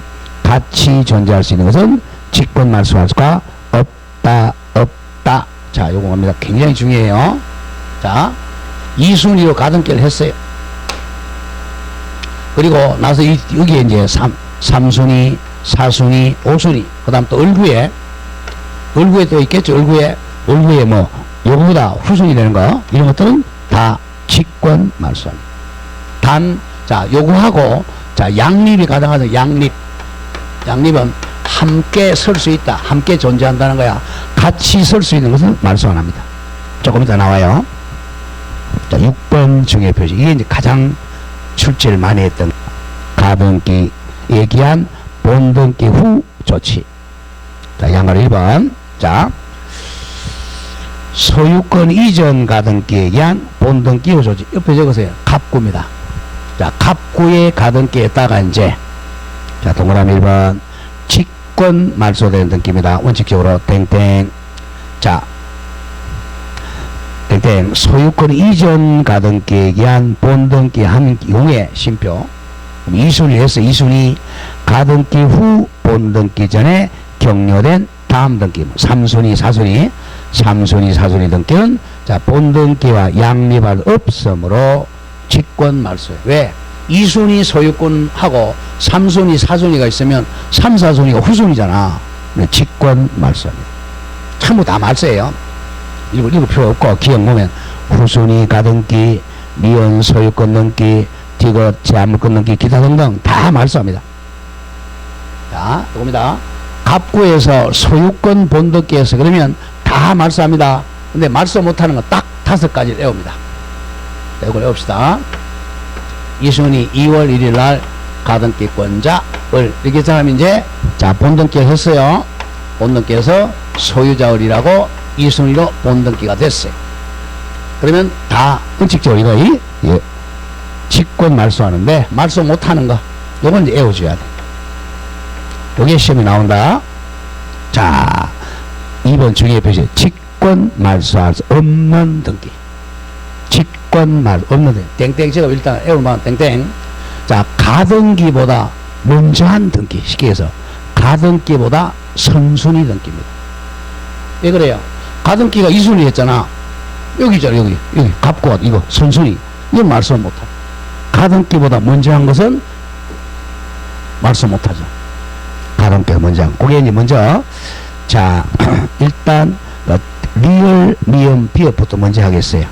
것은 직권 말소할 수가 없다. 자, 요거 봅니다. 굉장히 중요해요. 자, 2순위로 가등기를 했어요. 그리고 나서 여기에 이제 3순위, 4순위, 5순위, 그 다음 또 을구에 또 있겠죠. 을구에 뭐, 요거보다 후순위 되는 거, 이런 것들은 다 직권 말소합니다. 자, 요거하고, 자, 양립이 가능하다. 양립은 함께 설 수 있다. 함께 존재한다는 거야. 같이 설 수 있는 것은 말소 안 합니다. 조금 이따 나와요. 자, 6번 중에 표시. 이게 이제 가장 출제를 많이 했던 가등기 얘기한 본등기 후 조치. 자, 양가로 1번. 자, 소유권 이전 가등기에 의한 본등기 후 조치. 옆에 적으세요. 갑구입니다. 자, 갑구의 가등기에다가 이제 자, 동그라미 1번. 직권 말소되는 등기입니다. 원칙적으로 땡땡. 자, 땡땡. 소유권 이전 가등기에 의한 본등기 한 경우에 심표. 2순위 했어. 2순위 가등기 후 본등기 전에 격려된 다음 등기. 3순위, 4순위 등기는 자, 본등기와 양립할 없으므로 직권 말소해. 왜? 2순위 소유권하고 3순위, 4순위가 있으면 3, 4순위가 후순위잖아. 직권 말소합니다. 전부 다 말소예요. 읽을 필요 없고 기억 보면 후순위 가등기, 미연 소유권 등기, 디귿 제한물권 등기 기타 등등 다 말소합니다. 자, 이겁니다. 갑구에서 소유권 본등기에서 그러면 다 말소합니다. 근데 말소 못하는 건 딱 5가지를 외웁니다. 이걸 외웁시다. 2순위 2월 1일 날 가등기권자 을 이렇게 하면 이제 자, 본등기를 했어요. 본등기에서 소유자 을이라고 2순위로 본등기가 됐어요. 그러면 다 원칙적으로 이거 예, 직권 말소하는데 말소 못하는 거 요건 이제 외워줘야 돼. 요게 시험에 나온다. 자, 2번 중에 표시 직권 말소할 수 없는 등기. 직권 말 없는 등기. 땡땡 제가 일단 외우면 땡땡. 자, 가등기보다 먼저 한 등기. 쉽게 해서 가등기보다 선순위 등기입니다. 왜 그래요? 가등기가 2순위 했잖아. 여기 있잖아, 여기 갑과 이거 선순위. 이건 말씀 못하죠. 가등기보다 먼저 한 것은 말씀 못하죠. 가등기가 먼저 한. 그게 이제 먼저, 자, 일단, 리을, 미음, 비읍부터 먼저 하겠어요.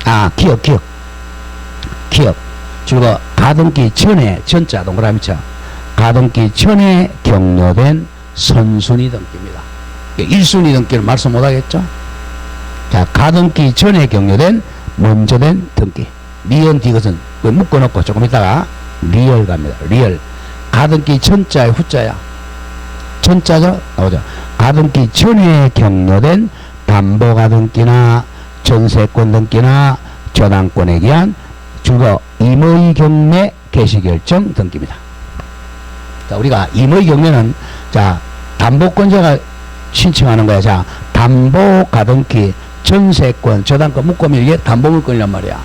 아, 기억. 주로 가등기 전에, 전자 동그라미 쳐. 가등기 전에 격려된 선순위 등기입니다. 1순위 등기를 말씀 못하겠죠? 자, 가등기 전에 격려된 먼저 된 등기. 리을 디귿은 묶어놓고 조금 있다가 리을 갑니다. 리을. 가등기 천자의 후자야. 천자죠? 나오죠. 가등기 전에 격려된 담보가등기나 전세권 등기나 저당권에 기한 주거 임의 경매 개시결정 등기입니다. 자, 우리가 임의 경매는, 자, 담보권자가 신청하는 거야. 자, 담보가등기, 전세권, 저당권 묶으면 이게 담보물권이란 말이야.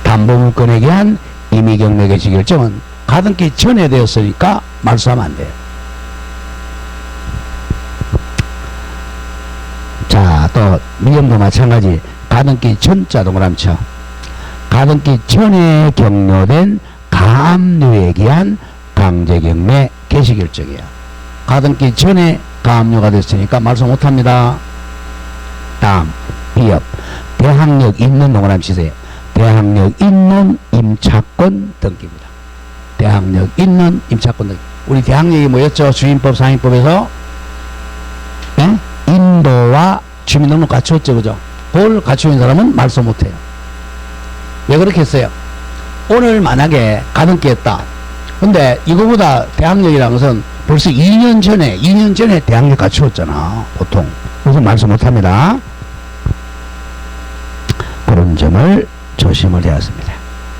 담보물권에 기한 임의 경매 개시결정은 가등기 전에 되었으니까 말소하면 안 돼요. 자, 또 미음도 마찬가지. 가등기 전자 동그라미 쳐. 가등기 전에 격려된 가압류에 기한 강제경매 개시결정이야. 가등기 전에 가압류가 됐으니까 말소 못합니다. 다음 비읍. 대항력 있는 동그라미 치세요. 대항력 있는 임차권 등기입니다. 대항력 있는 임차권 등기. 우리 대항력이 뭐였죠? 주민법 상위법에서 인도와 주민등록 갖추었죠, 그죠? 그걸 갖추고 있는 사람은 말소 못해요. 왜 그렇게 했어요? 오늘 만약에 가등기 했다. 근데 이거보다 대항력이라는 것은 벌써 2년 전에 대항력 갖추었잖아, 보통. 그래서 말소 못합니다. 그런 점을 조심을 해야 합니다.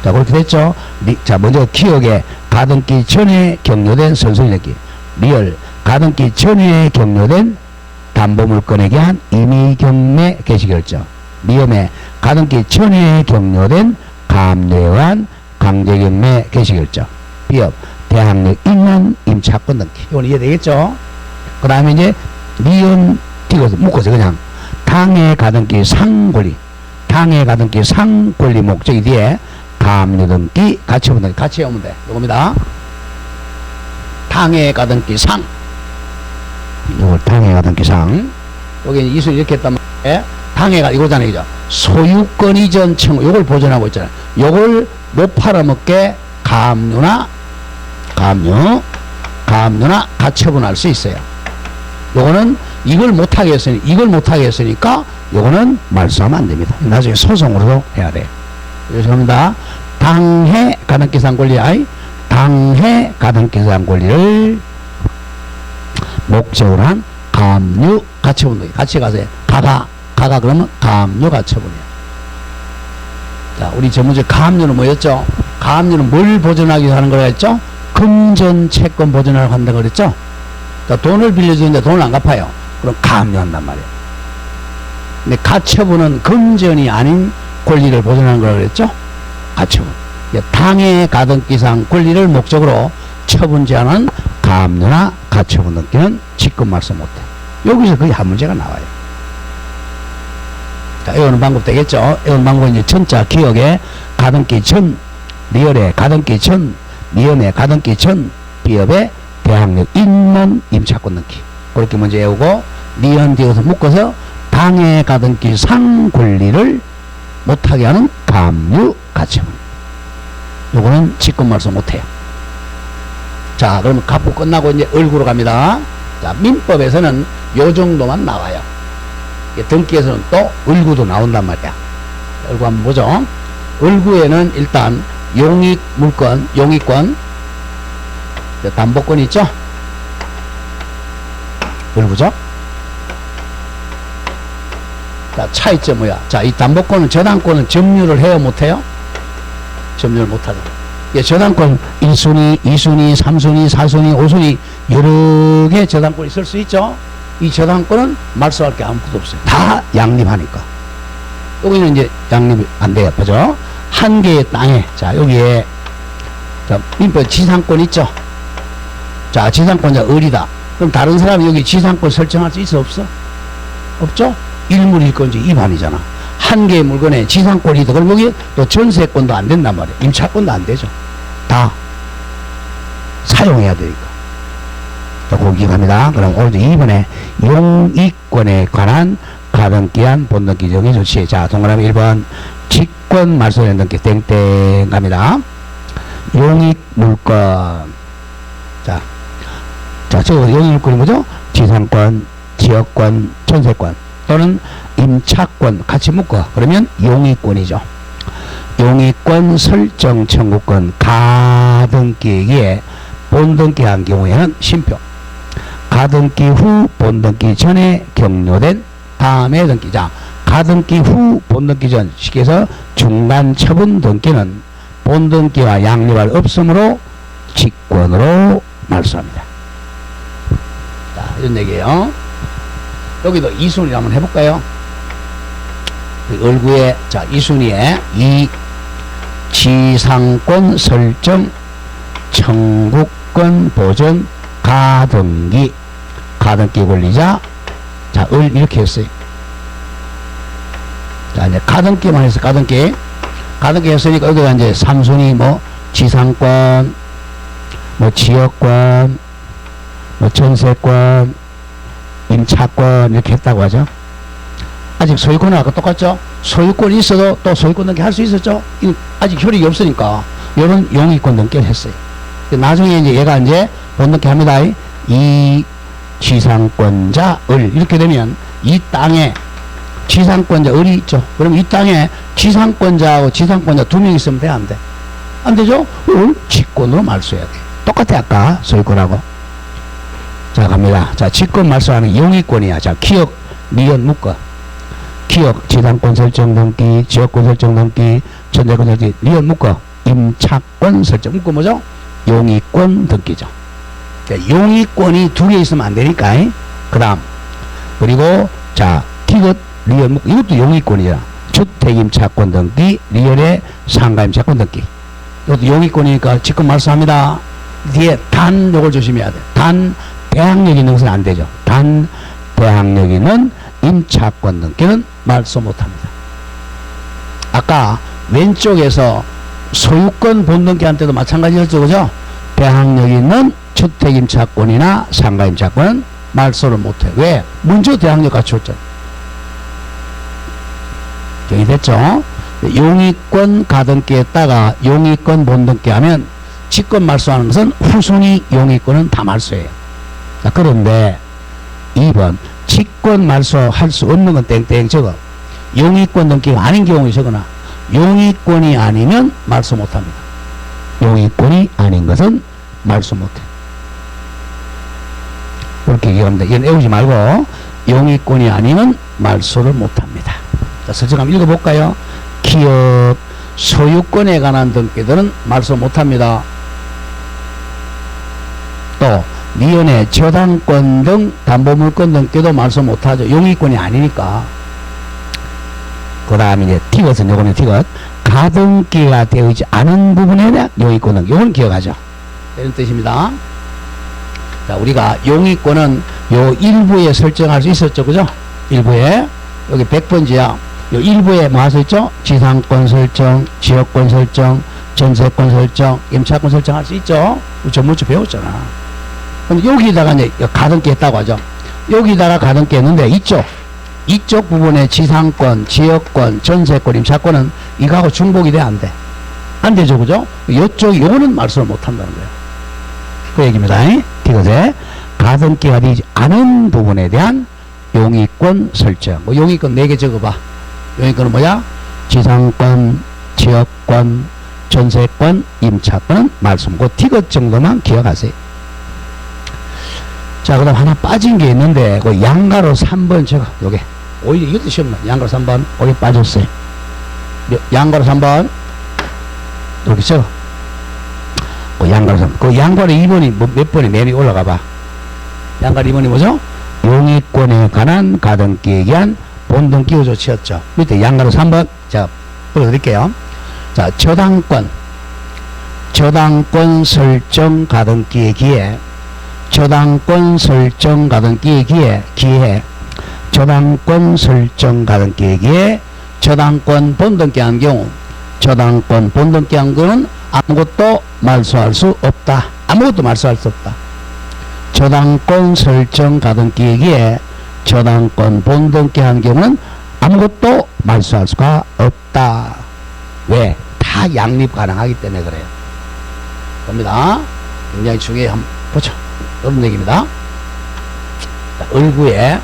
자, 그렇게 됐죠? 자, 먼저 기억에 가등기 전에 격려된 선순위 등기. 리얼. 가등기 전에 격려된 담보물권에 기한 임의경매 개시결정. 미음에 가등기 전에 격려된 가압류에 의한 강제경매 개시결정. 비읍. 대항력 있는 임차권 등기. 이건 이해되겠죠? 그 다음에 이제 미음 띄워서 묶어서 그냥 당해 가등기 상권리. 당해 가등기 상권리 목적이 뒤에 가압류 등기 같이 오면 돼. 같이 오면 돼. 이겁니다. 당해 가등기 상. 이걸 당해가 등기상. 여기 이순 이렇게 했단 말이에요. 당해가 이거잖아요, 그죠? 소유권 이전 청구, 요걸 보존하고 있잖아요. 요걸 못 팔아먹게 가압류나 가처분할 수 있어요. 요거는 이걸 못하게 했으니까 요거는 말소하면 안 됩니다. 나중에 소송으로도 해야 돼요. 죄송합니다. 당해 가등기상 권리, 당해 가등기상 권리를 목적으로 한 가압류 가처분. 같이 가세요. 가가 그러면 가압류 가처분이에요. 자, 우리 전문적 가압류는 뭐였죠? 가압류는 뭘 보존하기 위해서 하는 거라 했죠? 금전 채권 보존하려고 한다고 그랬죠? 자, 돈을 빌려주는데 돈을 안 갚아요. 그럼 가압류 한단 말이에요. 근데 가처분은 금전이 아닌 권리를 보존하는 거라 그랬죠? 가처분. 당해 가등기상 권리를 목적으로 처분 제한은 가압류나 가처분 등기는 직권 말소 못해. 여기서 거의 한 문제가 나와요. 자, 외우는 방법 되겠죠? 외우는 방법은 이제 천자 기억에 가등기 전, 리얼에 가등기 전, 미음에 가등기 전, 비읍에 대항력 있는 임차권 등기. 그렇게 먼저 외우고 니은 뒤에서 묶어서 당해 가등기 상 권리를 못하게 하는 가압류 가처분. 요거는 직권 말소 못해요. 자, 그러면 갑부 끝나고 이제 을구로 갑니다. 자, 민법에서는 요 정도만 나와요. 등기에서는 또 을구도 나온단 말이야. 을구 한번 보죠. 을구에는 일단 용익물권, 용익권, 담보권 있죠? 을구죠? 자, 차이점 뭐야? 자, 이 담보권은 저당권은 점유를 해요, 못해요? 점유를 못하죠. 저당권 1순위, 2순위, 3순위, 4순위, 5순위 여러 개 저당권이 있을 수 있죠. 이 저당권은 말소할 게 아무것도 없어요. 다 양립하니까. 여기는 이제 양립이 안 돼요. 보죠? 한 개의 땅에, 자, 여기에, 자, 민법 지상권 있죠? 자, 지상권자 을이다. 그럼 다른 사람이 여기 지상권 설정할 수 있어 없어? 없죠? 일물일 건지 이반이잖아. 한 개의 물건에 지상권이 있다. 그럼 여기 또 전세권도 안 된단 말이야. 임차권도 안 되죠. 다 사용해야 되니까. 자, 그거 기억합니다. 그럼 오늘 2번에 용익권에 관한 가등기한 본등기 정의 조치. 자, 동그라미 1번 직권 말소된 등기 땡땡 갑니다. 용익 물권. 자, 저거 용익 물권이 뭐죠? 지상권, 지역권, 전세권 또는 임차권 같이 묶어. 그러면 용익권이죠. 용익권 설정 청구권 가등기에 본등기한 경우에는 심표. 가등기 후 본등기 전에 격려된 다음에 등기. 자, 가등기 후 본등기 전 쉽게 해서 중간 처분 등기는 본등기와 양립할 없으므로 직권으로 말소합니다. 자, 이런 얘기예요. 여기도 2순위 한번 해볼까요? 얼구에, 자, 2순위에 이 지상권 설정 청구권 보전 가등기 권리자. 자, 이렇게 했어요. 자, 이제 가등기만 해서 가등기 했으니까 여기가 이제 3순위 뭐 지상권, 뭐 지역권, 뭐 전세권, 임차권 이렇게 했다고 하죠. 아직 소유권은 아까 똑같죠? 소유권이 있어도 또 소유권 등기 할 수 있었죠? 아직 효력이 없으니까 이런 용익권 등기를 했어요. 나중에 이제 얘가 이제 본등기 합니다. 이 지상권자 을 이렇게 되면 이 땅에 지상권자 을이 있죠. 그럼 이 땅에 지상권자하고 지상권자 2명 있으면 돼? 안 돼? 안 되죠? 을 직권으로 말소해야 돼. 똑같아 아까 소유권하고. 자, 갑니다. 자, 직권 말소하는 용익권이야. 자, 기억, 미연 묶어. 기억, 지상권 설정 등기, 지역권 설정 등기, 전세권 설정, 미연 묶어. 임차권 설정 묶어 뭐죠? 용익권 등기죠. 용익권이 2개 있으면 안 되니까. 그 다음. 그리고, 자, 티귿, 리얼 묶어. 이것도 용익권이잖아. 주택임차권 등기, 리얼의 상가임차권 등기. 이것도 용익권이니까 직권 말소합니다. 뒤에 단, 요걸 조심해야 돼. 단, 대항력 있는 것은 안 되죠. 단, 대항력 있는 임차권 등기는 말소 못합니다. 아까 왼쪽에서 소유권 본등기한 때도 마찬가지였죠. 그죠? 대항력 있는 주택임차권이나 상가임차권은 말소를 못해. 왜? 먼저 대항력 갖췄잖아. 정리됐죠? 용익권 가등기에다가 용익권 본등기 하면 직권 말소하는 것은 후순위 용익권은 다 말소해요. 자, 그런데 2번 직권 말소할 수 없는 건 땡땡 적어. 용익권 등기가 아닌 경우에 적어놔. 용익권이 아니면 말소 못합니다. 용익권이 아닌 것은 말소 못해. 그렇게 얘기합니다. 이건 외우지 말고 용익권이 아니면 말소를 못합니다. 자, 설정 한번 읽어볼까요? 기업 소유권에 관한 등기들은 말소 못합니다. 또 미연의 저당권 등 담보물권 등기도 말소 못하죠. 용익권이 아니니까. 그 다음에 이제 티귿은 요거는 티귿. 가등기가 되어 있지 않은 부분에 대한 용익권 등기. 요건 기억하죠. 이런 뜻입니다. 자, 우리가 용익권은 요 일부에 설정할 수 있었죠. 그죠? 일부에. 여기 100번지야. 요 일부에 뭐 할 수 있죠? 지상권 설정, 지역권 설정, 전세권 설정, 임차권 설정할 수 있죠? 전문주 배웠잖아. 근데 여기다가 이제 가등기 했다고 하죠. 여기다가 가등기 했는데 이쪽 부분에 지상권, 지역권, 전세권, 임차권은 이거하고 중복이 돼? 안 돼? 안 되죠. 그죠? 요거는 말소를 못 한다는 거예요. 그 얘기입니다. 이것에 가등기가 되지 않은 부분에 대한 용익권 설정. 뭐 용익권 4개 적어봐. 용익권은 뭐야? 지상권, 지역권, 전세권, 임차권은 말소. 그 티귿 정도만 기억하세요. 자, 그 다음 하나 빠진 게 있는데, 그 양가로 3번 적어. 요게. 오히려 이것도 시험나. 양가로 3번. 오게 빠졌어요. 양가로 3번. 이렇게 적어. 그 양가로 3번. 그 양가로 2번이 몇 번이 내리 올라가 봐. 양가로 2번이 뭐죠? 용익권에 관한 가등기에 의한 본등기후 조치였죠. 밑에 양가로 3번. 자, 보여드릴게요. 자, 저당권 설정 가등기에 기해 저당권 설정 가등기의 기해 저당권 설정 가등기의 기해 저당권 본등기 한 경우 저당권 본등기 한 경우는 아무것도 말소할 수 없다. 아무것도 말소할 수 없다. 저당권 설정 가등기의 기해 저당권 본등기 한 경우는 아무것도 말소할 수가 없다. 왜? 다 양립 가능하기 때문에 그래요. 봅니다. 굉장히 중요해. 한번 보죠. 어떤 얘기입니다. 자, 을구에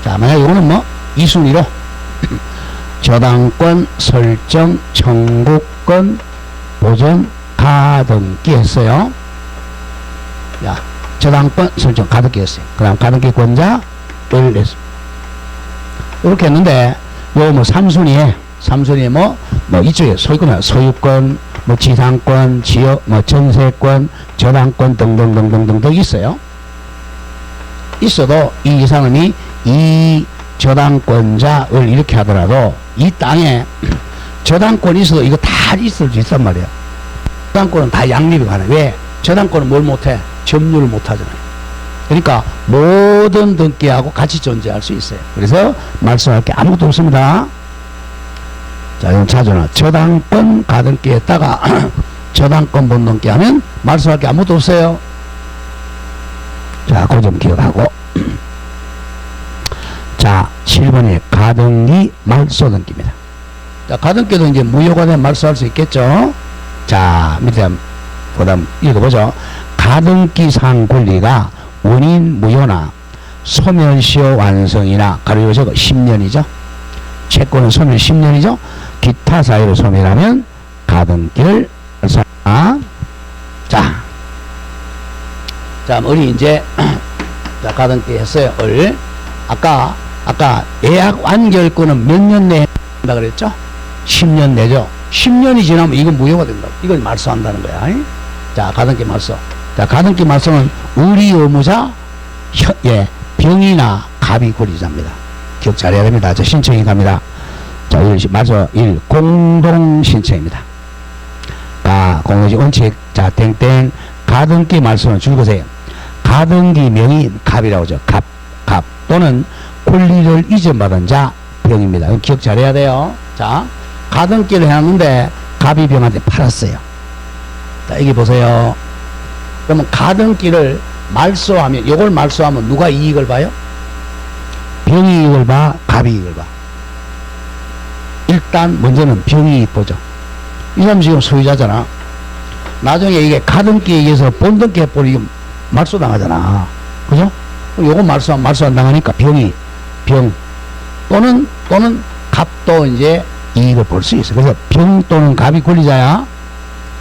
자, 만약 이거는 뭐 이순위로 저당권 설정 청구권 보전 가등기 했어요. 야, 저당권 설정 가등기 했어요. 그 다음 가등기 권자 을 했습니다. 이렇게 했는데 요 뭐 삼순위에 뭐 이쪽에 소유권 뭐 지상권 지역 뭐 전세권 저당권 등등등등등 있어요. 있어도 이 사람이 이 저당권자를 이렇게 하더라도 이 땅에 저당권이 있어도 이거 다 있을 수 있단 말이에요. 저당권은 다 양립이 가능해. 왜? 저당권은 뭘 못해? 점유를 못하잖아요. 그러니까 모든 등기하고 같이 존재할 수 있어요. 그래서 말소할 게 아무것도 없습니다. 자, 이건 자주나 저당권 가등기에다가 저당권 본등기 하면 말소할 게 아무것도 없어요. 자, 그 점 기억하고 자, 7번에 가등기 말소 등기입니다. 자, 가등기도 이제 무효가 되면 말소할 수 있겠죠. 자, 밑에 그다음 읽어보죠. 가등기상 권리가 원인 무효나 소멸시효 완성이나 가로 적어 10년이죠. 채권은 소멸 10년이죠. 기타 사유로 소멸하면 가등기를 말소한다. 자, 을이 이제 자, 가등기 했어요. 을 아까 예약 완결권은 몇 년 내에 한다 그랬죠? 10년 내죠. 10년이 지나면 이건 무효가 된다. 이걸 말소한다는 거야. 자, 가등기 말소. 자, 가등기 말소는 우리 의무자 병이나 갑이 권리자입니다. 기억 잘해야 됩니다. 자, 신청이 갑니다. 자, 말소 1 공동 신청입니다. 공동시 원칙 자 땡땡 가등기 말소는 줄거세요. 가등기 명의인 갑이라고 하죠. 갑 또는 권리를 이전받은 자 병입니다. 기억 잘해야 돼요. 자, 가등기를 해놨는데 갑이 병한테 팔았어요. 자, 여기 보세요. 그러면 가등기를 말소하면, 요걸 말소하면 누가 이익을 봐요? 병이 이익을 봐, 갑이 이익을 봐. 일단 먼저는 병이 이익 보죠. 이 사람 지금 소유자잖아. 나중에 이게 가등기에 의해서 본등기 해버리면 말소 당하잖아. 그죠? 요거 말소 안 당하니까 병 또는 갑도 이제 이익을 볼 수 있어. 그래서 병 또는 갑이 권리자야.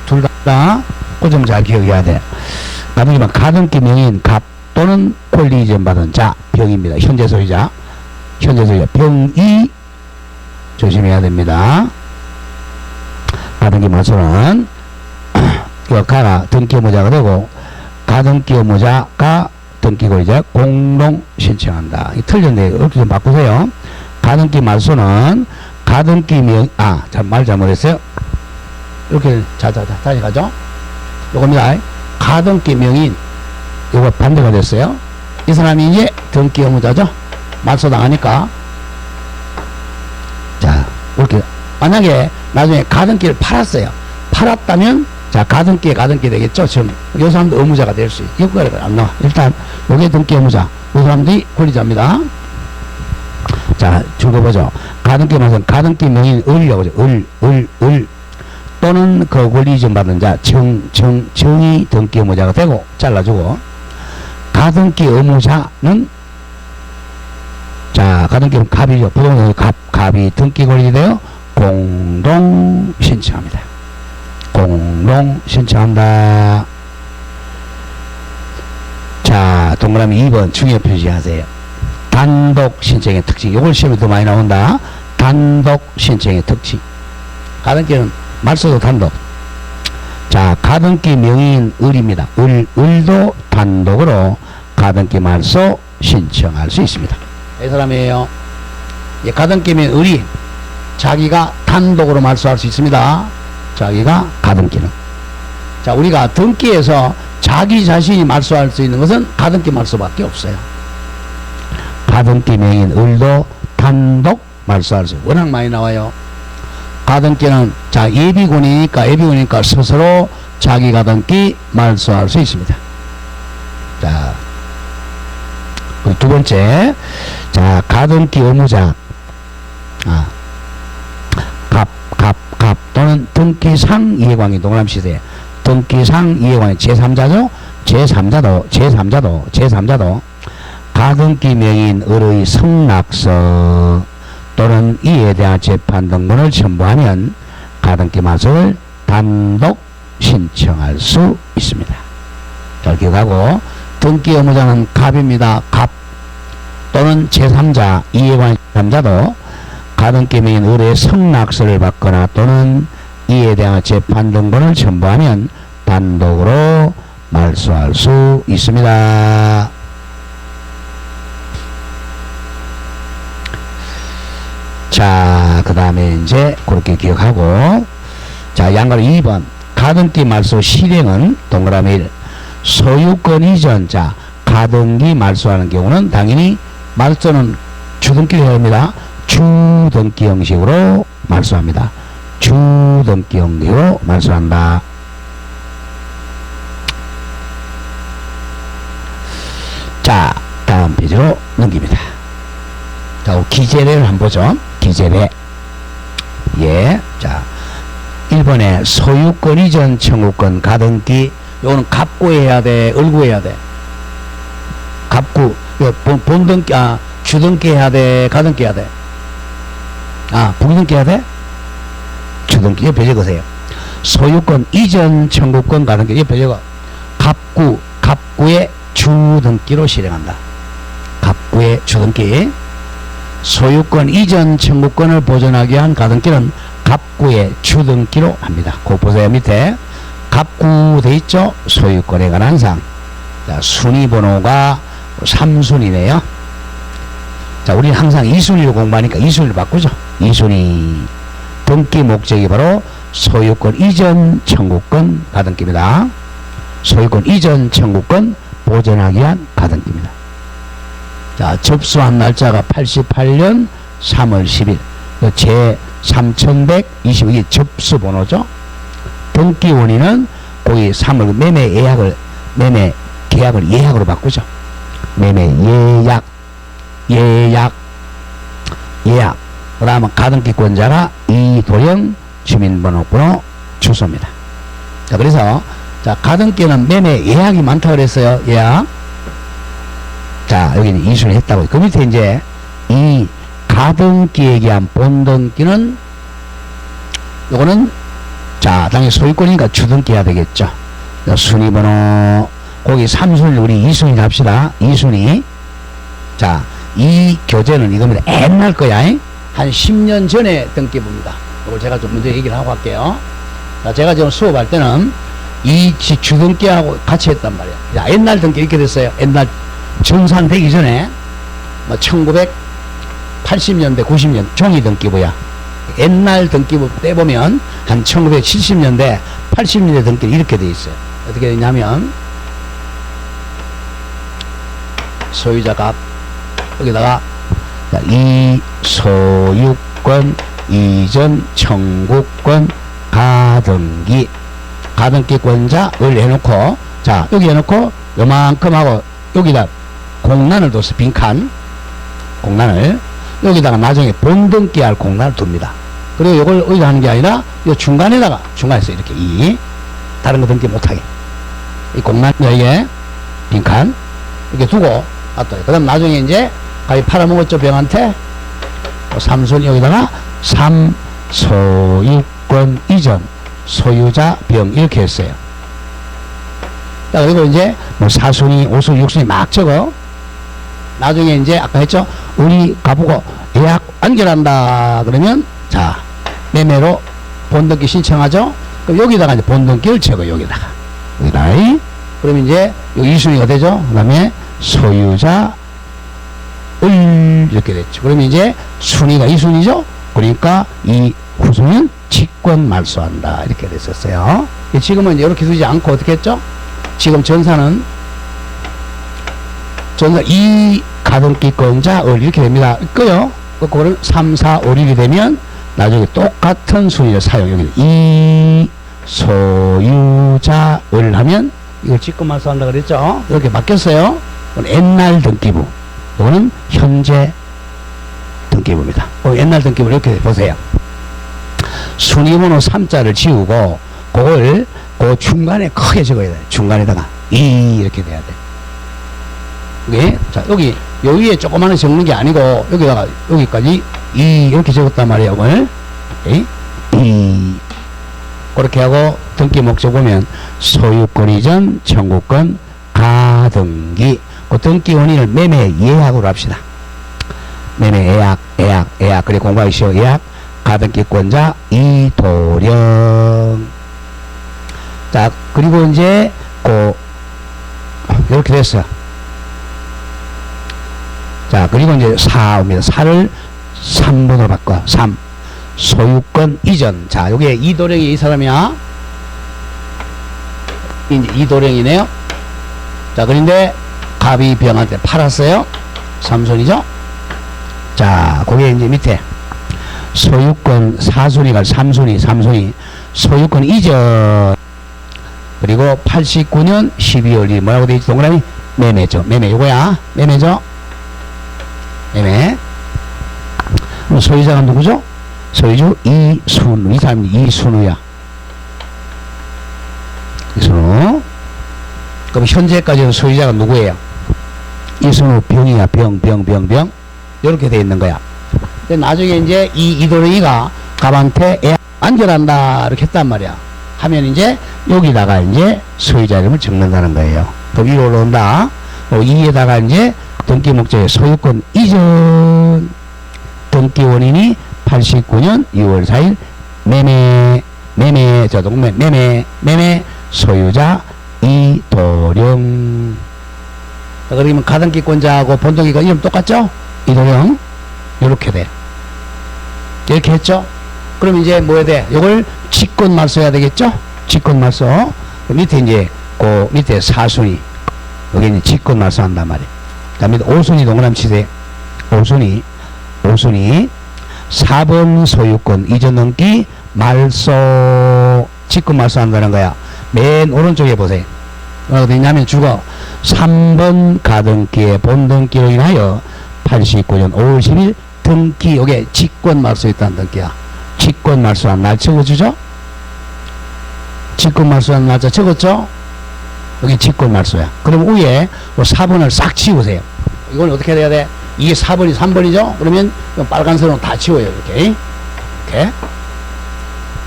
둘 다 그 점 잘 기억해야 돼. 가등기만 가등기 명의인 갑 또는 권리 이전 받은 자 병입니다. 현재 소유자 병이 조심해야 됩니다. 가등기 말소는 가가 등기 의무자가 되고 가등기 의무자가 등기 권리자 공동 신청한다. 이 틀렸네. 이렇게 좀 바꾸세요. 가등기 말소는 가등기 말 잘못했어요. 이렇게 다시 가죠. 요겁니다. 가등기 명의인 요거 반대가 됐어요. 이 사람이 이제 등기 의무자죠. 말소 당하니까. 자, 이렇게 만약에 나중에 가등기를 팔았어요. 팔았다면 자, 가등기 되겠죠. 지금 요 사람도 의무자가 될 수 있어요. 이거가 안 나와. 일단 요게 등기 의무자, 요 사람들이 권리자입니다. 자, 줄거보죠. 가등기 말소는 가등기 명의인 을이라고 하죠. 을 또는 그 권리 이전 받은 자 정이 등기 의무자가 되고 잘라주고, 가등기 의무자는 자, 가등기는 갑이죠. 부동산 갑이 등기 권리되어 공동 신청합니다. 공동 신청한다. 자, 동그라미 2번 중요 표시하세요. 단독 신청의 특징. 이걸 시험에 더 많이 나온다. 단독 신청의 특징. 가등기는 말소도 단독. 자, 가등기 명의인 을입니다. 을도 단독으로 가등기 말소 신청할 수 있습니다. 이 사람이에요. 예, 가등기 명의인 을이 자기가 단독으로 말소할 수 있습니다. 자기가 가등기는. 자, 우리가 등기에서 자기 자신이 말소할 수 있는 것은 가등기 말소밖에 없어요. 가등기 명인 을도 단독 말소할 수 있어요. 워낙 많이 나와요. 가등기는 자 예비군이니까 스스로 자기 가등기 말소할 수 있습니다. 자, 그리고 두 번째, 자 가등기 의무자, 갑 또는 등기상 이해관계 동그라미 등기상 이해관계 제3자죠. 제3자도 가등기 명인 을의 승낙서 또는 이에 대한 재판 등본을 첨부하면 가등기 말소를 단독 신청할 수 있습니다. 잘 기억하고, 등기 의무자는 갑입니다. 갑 또는 제3자 이해관계 제3자도 가등기 명인 을의 승낙서를 받거나 또는 이에 대한 재판 등본을 첨부하면 단독으로 말소할 수 있습니다. 자, 그 다음에 이제 그렇게 기억하고, 자, 양가로 2번 가등기 말소 실행은 동그라미 1 소유권 이전. 자, 가등기 말소하는 경우는 당연히 말소는 주등기로 해야 합니다. 주등기 형식으로 말소합니다. 주등기 형식으로 말소한다. 자, 다음 페이지로 넘깁니다. 자, 기재례를 한번 보죠. 기재례. 예. 자, 1번에 소유권 이전 청구권 가등기. 요거는 갑구해야 돼, 을구해야 돼? 갑구. 본등기, 주등기 해야 돼, 가등기 해야 돼? 부등기 해야 돼? 주등기. 옆에 적으세요. 소유권 이전 청구권 가등기. 옆에 적어. 갑구의 주등기로 실행한다. 갑구의 주등기. 소유권 이전 청구권을 보존하기 위한 가등기는 갑구의 주등기로 합니다. 꼭 보세요. 밑에 갑구 돼 있죠? 소유권에 관한 사항. 자, 순위 번호가 3순위네요. 자, 우리는 항상 2순위로 공부하니까 2순위로 바꾸죠. 2순위. 등기 목적이 바로 소유권 이전 청구권 가등기입니다. 소유권 이전 청구권 보존하기 위한 가등기입니다. 자, 접수한 날짜가 88년 3월 10일. 제 3122 접수 번호죠. 등기 원인은 거기 3월 매매 계약을 예약으로 바꾸죠. 매매 예약. 그 다음에 가등기권자가 이도영 주민번호번호 주소입니다. 자, 그래서 자, 가등기는 매매 예약이 많다고 그랬어요. 예약. 자, 여기는 이순위 했다고. 그 밑에 이제 이 가등기에 의한 본등기는 요거는 자, 당연히 소유권이니까 주등기 해야 되겠죠. 순위번호 거기 3순위 우리 2순위 합시다. 2순위. 자, 이 교재는 이겁니다. 옛날 거야. 한 10년 전에 등기부입니다. 이걸 제가 좀 먼저 얘기를 하고 갈게요. 자, 제가 지금 수업할 때는 이 주등기하고 같이 했단 말이야. 자, 옛날 등기 이렇게 됐어요. 옛날 정산되기 전에 뭐 1980년대 90년 종이 등기부야. 옛날 등기부 때 보면 한 1970년대 80년대 등기는 이렇게 돼 있어요. 어떻게 되냐면 소유자가 여기다가 이 소유권 이전 청구권 가등기권자를 해놓고, 자, 여기 해놓고 요만큼 하고 여기다 공란을 둬서 빈칸 공란을 여기다가 나중에 본등기할 공란을 둡니다. 그리고 이걸 어디다 하는 게 아니라 이 중간에서 이렇게 다른 거 등기 못하게 이 공란 여기에 빈칸 이렇게 두고 놔둬요. 그 다음 나중에 이제 가위 팔아먹었죠, 병한테. 3순 여기다가 3 소유권 이전 소유자 병 이렇게 했어요. 자, 그리고 이제 뭐 4순위 5순위 6순위 막 적어. 나중에 이제 아까 했죠, 우리 가보고 예약 완결한다 그러면 자, 매매로 본등기 신청하죠. 그럼 여기다가 이제 본등기를 적어. 여기다가 그러면 이제 여기 2순위가 되죠. 그 다음에 소유자 이렇게 됐죠. 그러면 이제 순위가 2순위죠. 그러니까 이 후순위는 직권 말소한다 이렇게 됐었어요. 지금은 이렇게 두지 않고 어떻게 했죠? 지금 전사 이 가등기권자 을 이렇게 됩니다. 끄요. 그거를 3, 4, 5, 6이 되면 나중에 똑같은 순위를 사용. 여기 이 소유자을 하면 이걸 직권말소한다 그랬죠. 이렇게 바뀌었어요. 이건 옛날 등기부. 이거는 현재 등기부입니다. 옛날 등기부 이렇게 보세요. 순위번호 3자를 지우고 그걸 그 중간에 크게 적어야 돼. 중간에다가 이 이렇게 돼야 돼. 네? 자, 여기 위에 조그마한 적는 게 아니고 여기다가 여기까지 이 이렇게 적었단 말이에요. 이걸 이 그렇게 하고 등기 목적 보면 소유권 이전 청구권 가등기 그 등기 원인을 매매 예약으로 합시다. 매매 예약 그리고 공부하시오. 예약 가등기권자 이도령. 자, 그리고 이제 이렇게 됐어요. 자, 그리고 이제 4입니다. 4를 3번으로 바꿔. 3. 소유권 이전. 자, 요게 이도령이 이 사람이야. 이제 이도령이네요. 자, 그런데 갑이 병한테 팔았어요. 삼손이죠. 자, 그게 이제 밑에 소유권 4순위가 3순위 소유권 이전. 그리고 89년 12월 1일 뭐라고 되어 있지? 동그라미 매매죠. 매매 요거야. 매매죠. 매매. 소유자가 누구죠? 소유주 이순우. 이 사람이 이순우야. 이순우. 그럼 현재까지는 소유자가 누구예요? 이순우 병이야. 병. 이렇게 돼 있는 거야. 근데 나중에 이제 이도령이가 갑한테 애 안전한다 이렇게 했단 말이야. 하면 이제 여기다가 이제 소유자 이름을 적는다는 거예요. 더 위로 올라온다. 이에다가 이제 등기 목적의 소유권 이전. 등기 원인이 89년 6월 4일 매매 소유자 이도령. 자, 그러면 가등기권자하고 본등기가 이름 똑같죠? 이도령. 이렇게 돼. 이렇게 했죠? 그럼 이제 뭐 해야 돼? 이걸 직권말소 해야 되겠죠? 직권말소. 밑에 이제 그 밑에 4순위. 여기 이제 직권말소 한단 말이에요. 자, 밑에 5순위 동그라미 치세요. 5순위 4번 소유권 이전 등기 말소. 직권말소 한다는 거야. 맨 오른쪽에 보세요. 어디냐면 주거 3번 가등기의 본등기로 인하여 89년 5월 10일 등기. 요게 직권말소 있다는 등기야. 직권말소한 날 적어주죠? 직권말소한 날짜 적었죠? 여기 직권말소야. 그럼 위에 4번을 싹 치우세요. 이건 어떻게 해야 돼? 이게 4번이 3번이죠? 그러면 빨간 선으로 다 치워요. 이렇게.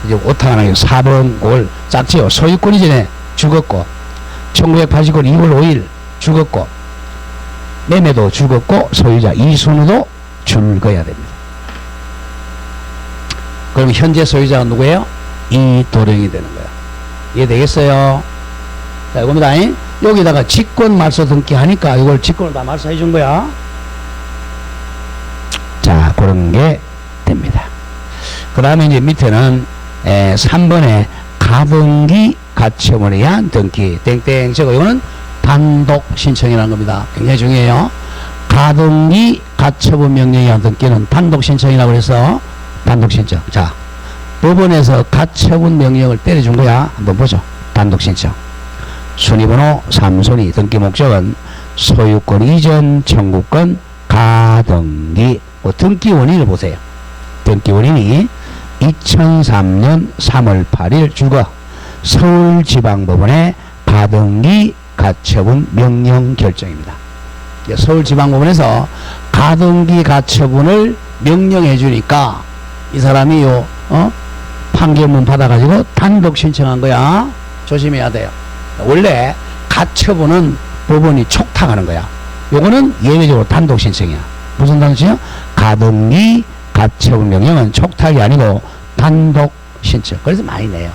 이제 오타나게 4번 그걸 싹 치워. 소유권 이전에 죽었고 1989년 2월 5일 죽었고 매매도 죽었고 소유자 이순우도 죽어야 됩니다. 그럼 현재 소유자가 누구예요? 이도령이 되는 거야. 이해되겠어요? 자, 이겁니다. 여기다가 직권말소 등기하니까 이걸 직권을 다 말소해 준 거야. 자, 그런 게 됩니다. 그 다음에 이제 밑에는 3번에 가등기 가처분에 의한 등기 땡땡 적어. 이거는 단독 신청이라는 겁니다. 굉장히 중요해요. 가등기 가처분 명령에 의한 등기는 단독 신청이라고 해서 단독 신청. 자, 법원에서 가처분 명령을 때려준 거야. 한번 보죠. 단독 신청. 순위번호 3순위 등기 목적은 소유권 이전 청구권 가등기. 등기 원인을 보세요. 등기 원인이 2003년 3월 8일 주거 서울지방법원의 가등기 가처분 명령 결정입니다. 서울지방법원에서 가등기 가처분을 명령해 주니까 이 사람이 판결문 받아가지고 단독 신청한 거야. 조심해야 돼요. 원래 가처분은 법원이 촉탁하는 거야. 요거는 예외적으로 단독 신청이야. 무슨 단독 신청? 가등기 가처분 명령은 촉탁이 아니고 단독 신청. 그래서 많이 내요.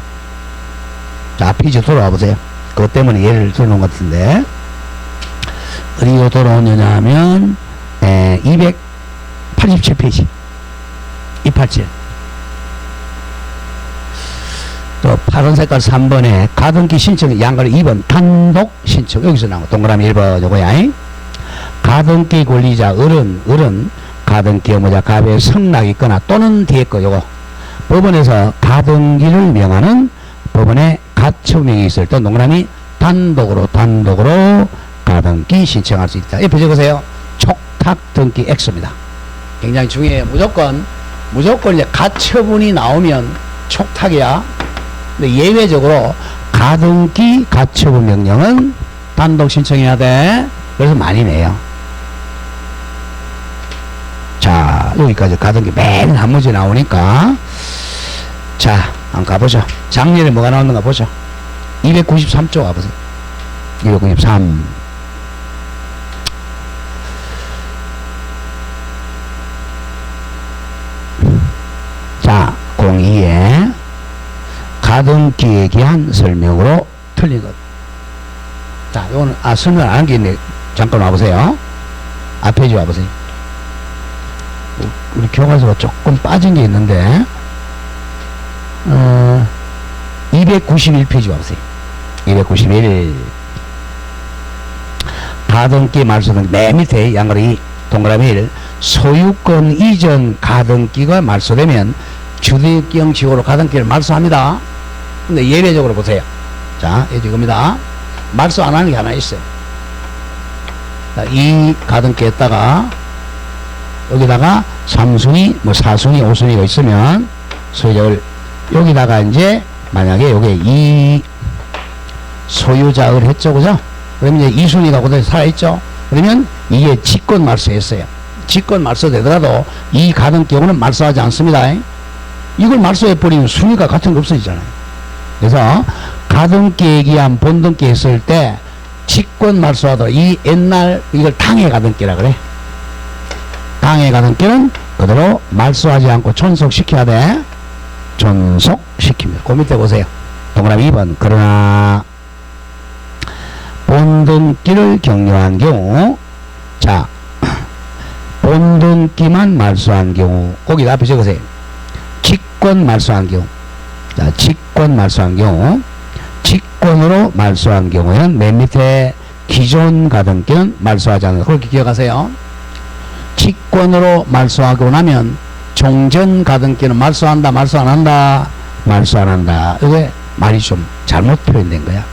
자, 페이지 돌아와 보세요. 그것 때문에 예를 들어놓은 것 같은데. 어디로 돌아오느냐 하면 287페이지 287. 또 파란 색깔 3번에 가등기 신청 양가로 2번 단독 신청 여기서 나온 거 동그라미 1번 요거야. 가등기 권리자 을은 가등기 의무자 갑의 성락이 있거나 또는 뒤에 거 요거 법원에서 가등기를 명하는 법원에 가처분명이 있을 때 동그라미 단독으로 가등기 신청할 수 있다. 옆에 적으세요. 촉탁 등기 X입니다. 굉장히 중요해요. 무조건 이제 가처분이 나오면 촉탁이야. 근데 예외적으로 가등기 가처분 명령은 단독 신청해야 돼. 그래서 많이 내요. 자, 여기까지 가등기 맨 한 문제 나오니까 자, 한번 가보죠. 작년에 뭐가 나왔는가 보죠. 293조 가보세요. 293. 자, 02에 가등기에 대한 설명으로 틀린 것. 자, 요거는 설명 안 한 게 있네. 잠깐 와보세요. 앞페이지 와보세요. 우리 교과서가 조금 빠진 게 있는데 291페이지 와보세요. 291 가등기 말소등 맨 밑에 양가리 동그라미 1 소유권 이전 가등기가 말소되면 주택경 지구로 가등기를 말소합니다. 근데 예외적으로 보세요. 자, 이겁니다. 말소 안 하는 게 하나 있어요. 자, 이 가등기에다가 여기다가 3순위, 뭐 4순위, 5순위가 있으면 소유자를 여기다가 이제 만약에 요게 이 소유자를 했죠, 그죠? 그러면 이제 2순위가 그대로 살아있죠? 그러면 이게 직권 말소했어요. 직권 말소되더라도 이 가등기 경우는 말소하지 않습니다. 이걸 말소해버리면 순위가 같은 거 없어지잖아요. 그래서 가등기에 기한 본등기 했을 때 직권 말소하더라도 이 옛날 이걸 당해 가등기라 그래. 당해 가등기는 그대로 말소하지 않고 존속시켜야 돼. 존속시킵니다. 그 밑에 보세요. 동그라미 2번. 그러나 본등기를 격려한 경우, 자, 본등기만 말소한 경우, 거기 앞에 적으세요. 직권 말소한 경우. 자, 직권 말소한 경우, 직권으로 말소한 경우에는 맨 밑에 기존 가등기는 말소하지 않는다. 그렇게 기억하세요. 직권으로 말소하고 나면 종전 가등기는 말소한다, 말소 안 한다, 말소 안 한다. 이게 말이 좀 잘못 표현된 거야.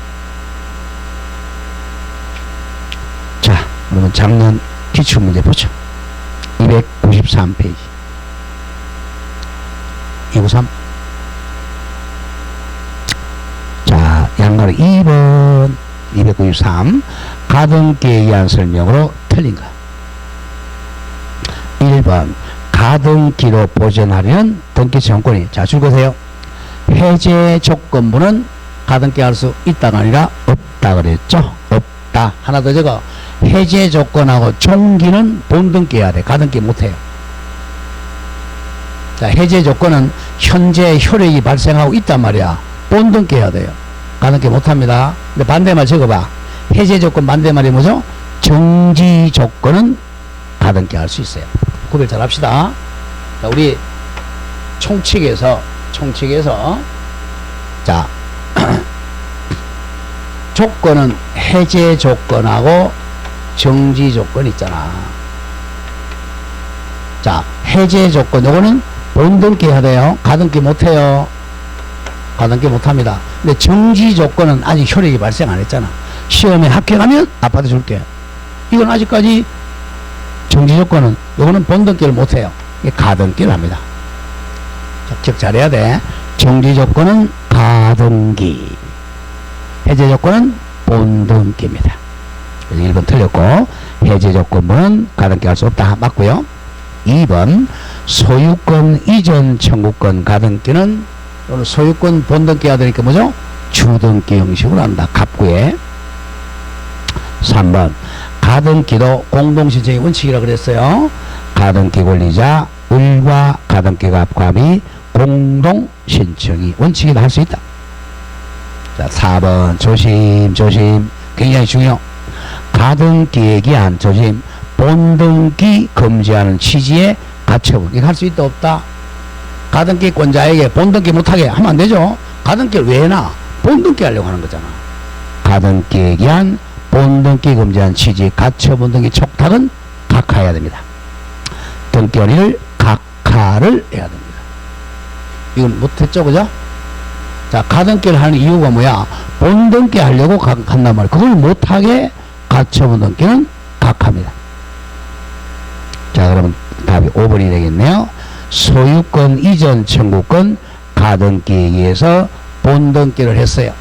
자, 그러면 작년 기출문제 보죠. 293페이지. 293. 자, 양가로 2번 293 가등기에 의한 설명으로 틀린 거. 1번 가등기로 보존하려는 등기 청구권이, 자, 줄거세요. 해제 조건부는 가등기 할 수 있다가 아니라 없다 그랬죠. 없다. 하나 더 적어. 해제 조건하고 종기는 본등기 해야 돼. 가등기 못해요. 자, 해제 조건은 현재 효력이 발생하고 있단 말이야. 본등기 해야 돼요. 가등기 못합니다. 근데 반대말 적어봐. 해제 조건 반대말이 뭐죠? 정지 조건은 가등기 할 수 있어요. 구별 잘 합시다. 자, 우리 총칙에서 자 조건은 해제 조건하고 정지 조건 있잖아. 자, 해제 조건 요거는 본등기 해야 돼요. 가등기 못해요. 가등기 못합니다. 근데 정지 조건은 아직 효력이 발생 안 했잖아. 시험에 합격하면 아파트 줄게. 이건 아직까지 정지 조건은 요거는 본등기를 못해요. 이게 가등기를 합니다. 적적 잘해야 돼. 정지 조건은 가등기, 해제 조건은 본등기입니다. 1번 틀렸고, 해제 조건은 가등기 할 수 없다. 맞고요. 2번 소유권 이전 청구권 가등기는 오늘 소유권 본등기 해야 되니까 뭐죠? 주등기 형식으로 한다. 갑구에. 3번 가등기도 공동신청의 원칙이라고 그랬어요. 가등기 권리자 을과 가등기 갑이 공동신청이 원칙이다 할 수 있다. 자, 4번 조심 굉장히 중요. 가등기에 기한 조심 본등기 금지하는 취지의 가처분. 이거 할 수 있다 없다? 가등기권자에게 본등기 못하게 하면 안 되죠. 가등기를 왜 놔? 본등기 하려고 하는 거잖아. 가등기에 기한 본등기 금지한 취지 가처분등기 촉탁은 각하해야 됩니다. 등기원리를 각하를 해야 됩니다. 이건 못했죠, 그죠? 자, 가등기를 하는 이유가 뭐야? 본등기 하려고 한단 말이야. 그걸 못하게 가처분등기는 각하입니다. 자, 그러면 답이 5번이 되겠네요. 소유권 이전 청구권 가등기에 의해서 본등기를 했어요.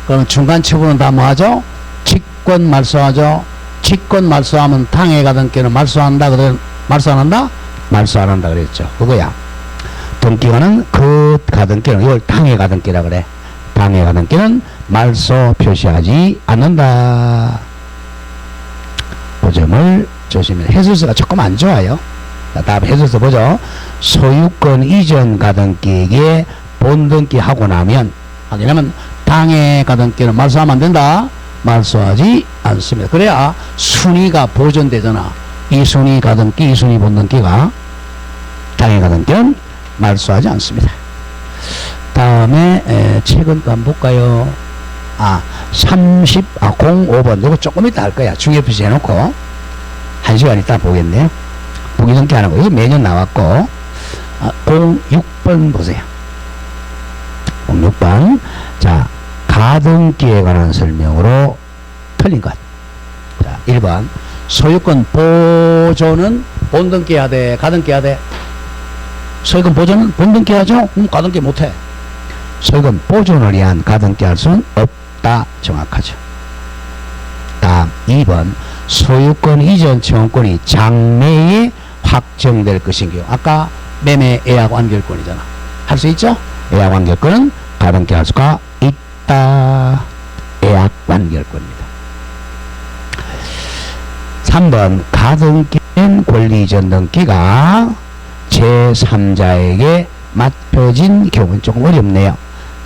그러면 중간 처분은 다 뭐하죠? 직권 말소하죠. 직권 말소하면 당해 가등기는 말소한다. 말소 안 한다? 말소 안 한다 그랬죠. 그거야. 등기관은 그 가등기는 이걸 당해 가등기라 그래. 당해 가등기는 말소 표시하지 않는다. 그 점을 조심해. 해설서가 조금 안 좋아요. 자, 다음 해설서 보죠. 소유권 이전 가등기에게 본등기 하고 나면, 왜냐면 당해 가등기는 말소하면 안 된다. 말소하지 않습니다. 그래야 순위가 보존되잖아. 이 순위 가등기, 이 순위 본등기가. 당해 가등기는 말소하지 않습니다. 다음에 책은 또 한번 볼까요? 05번. 이거 조금 이따 할 거야. 중요 표시 해놓고 1시간 있다 보겠네요. 부기등기 하는 거. 이거 매년 나왔고. 06번 보세요. 06번. 자, 가등기에 관한 설명으로 틀린 것. 자, 1번. 소유권 보존은 본등기 해야 돼? 가등기 해야 돼? 소유권 보존은 본등기 하죠? 가등기 못해. 소유권 보존을 위한 가등기 할 수는 없다. 정확하죠. 다음 2번. 소유권 이전 청구권이 장래에 확정될 것인가요? 아까 매매 예약 완결권이잖아. 할 수 있죠? 예약 완결권은 가등기 할 수가 있다. 예약 완결권입니다. 3번. 가등기된 권리 이전 등기가 제3자에게 맡겨진 경우는 조금 어렵네요.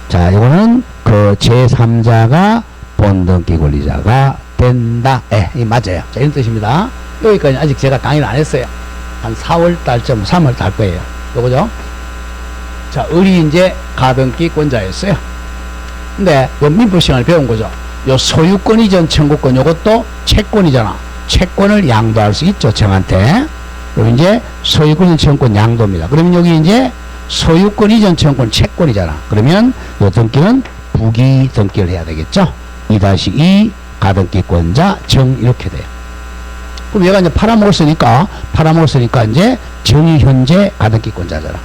자, 이거는 그 제3자가 본등기 권리자가 된다. 이 맞아요. 자, 이런 뜻입니다. 여기까지 아직 제가 강의를 안 했어요. 한 4월 달쯤, 3월 달 거예요. 요거죠? 자, 을이 이제 가등기권자였어요. 근데 요 민법 시간을 배운 거죠. 요 소유권 이전 청구권, 요것도 채권이잖아. 채권을 양도할 수 있죠, 정한테. 그럼 이제 소유권 이전 청구권 양도입니다. 그러면 여기 이제 소유권 이전 청구권 채권이잖아. 그러면 요 등기는 부기 등기를 해야 되겠죠. 2-2 가등기권자 정 이렇게 돼요. 그럼 얘가 이제 팔아먹었으니까 이제 정이 현재 가등기권자잖아.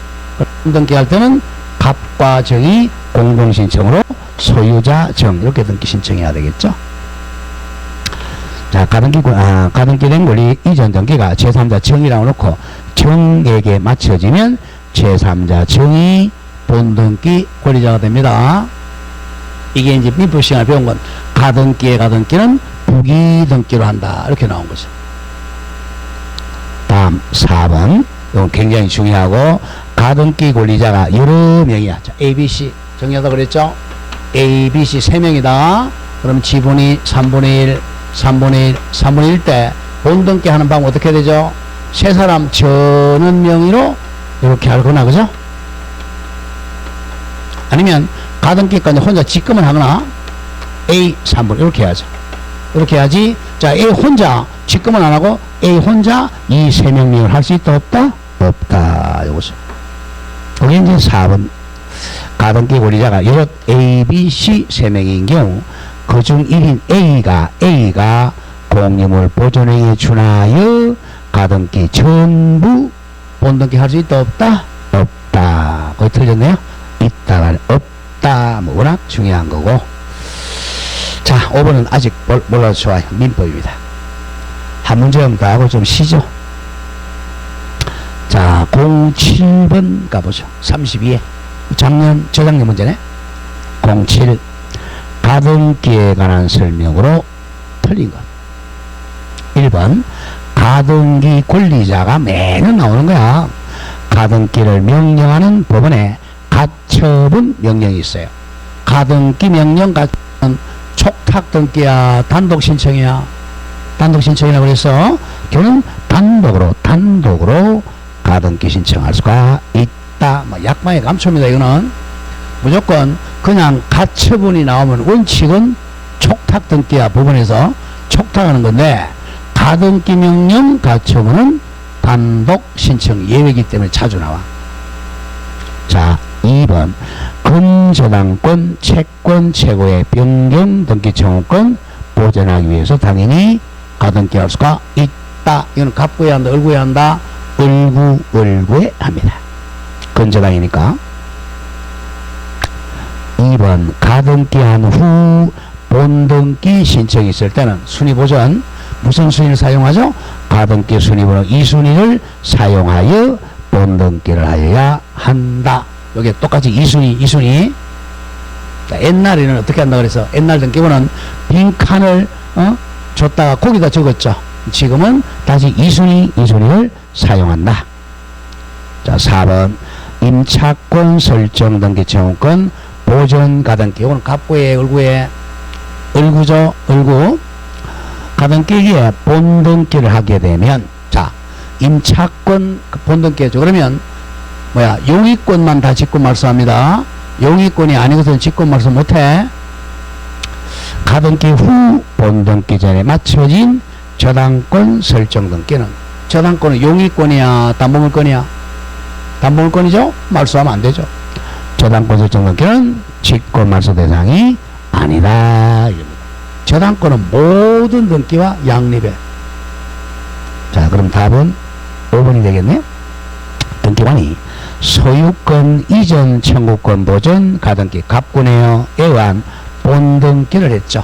등기 할 때는 갑과 정이 공동신청으로 소유자 정 이렇게 등기 신청해야 되겠죠. 자, 가등기된 권리 이전 등기가 제3자 정이라고 놓고 정에게 맞춰지면 제3자 정이 본등기 권리자가 됩니다. 이게 이제 민법 시간에 배운 건 가등기는 부기 등기로 한다. 이렇게 나온 거죠. 다음 4번. 이건 굉장히 중요하고 가등기 권리자가 여러 명이야. 자, A, B, C 정리하다 그랬죠? A, B, C 3명이다. 그럼 지분이 3분의 1 때 본등기 하는 방법 어떻게 되죠? 세 사람 전원 명의로 이렇게 하거나, 그죠? 아니면 가등기까지 혼자 직금을 하거나 A 3분 이렇게 해야죠. 이렇게 해야지. 자, A 혼자 직금을 안 하고 A 혼자 이 3명 명을 할 수 있다 없다? 없다. 요거죠. 그게 이제 4번. 가등기 권리자가 여러 A, B, C 3명인 경우 그중 1인 A가 공유물 보존행위에 준하여 가등기 전부 본등기 할 수 있다 없다? 없다. 거기 틀렸네요. 있다가 없다. 뭐 워낙 중요한 거고. 자, 5번은 아직 몰라도 좋아요. 민법입니다. 한 문제만 더 하고 좀 쉬죠. 자, 07번 가보죠. 32에 저작년 문제네. 07 가등기에 관한 설명으로 틀린 것. 1번 가등기 권리자가 매년 나오는 거야. 가등기를 명령하는 법원에 가처분 명령이 있어요. 가등기 명령 가처분 촉탁 등기야, 단독 신청이야? 단독 신청이라고 그래서 걔는 단독으로 가등기 신청할 수가 있다. 뭐 약방의 감초입니다. 이거는 무조건 그냥 가처분이 나오면 원칙은 촉탁 등기와 법원에서 촉탁하는 건데, 가등기 명령 가처분은 단독 신청 예외이기 때문에 자주 나와. 자, 2번 근저당권 채권 최고의 변경 등기 청구권 보전하기 위해서 당연히 가등기할 수가 있다. 이거는 갑구에 한다, 을구에 한다, 을구에 합니다. 근저당이니까. 2번 가등기한 후 본등기 신청이 있을 때는 순위보전 무슨 순위를 사용하죠? 가등기 순위번호 2순위를 사용하여 본등기를 하여야 한다. 여기 똑같이 2순위. 자, 옛날에는 어떻게 한다 그래서 옛날 등기부는 빈칸을 줬다가 거기다 적었죠. 지금은 다시 2순위를 사용한다. 자, 4번 임차권 설정 등기 청구권 보전 가등기. 이거는 갑구에 을구죠. 을구. 가등기에 본등기를 하게 되면, 자, 임차권 본등기죠. 그러면 용의권만 다 직권 말소합니다. 용의권이 아니고서는 직권 말소 못해. 가등기 후 본등기 전에 맞춰진 저당권 설정 등기는, 저당권은 용의권이야 담보물권이야? 담보물권이죠. 말소하면 안 되죠. 저당권 설정 등기는 직권 말소 대상이 아니다. 저당권은 모든 등기와 양립해. 자, 그럼 답은 5번이 되겠네. 등기관이 소유권 이전 청구권 보전 가등기 갑군에어에 의한 본등기를 했죠.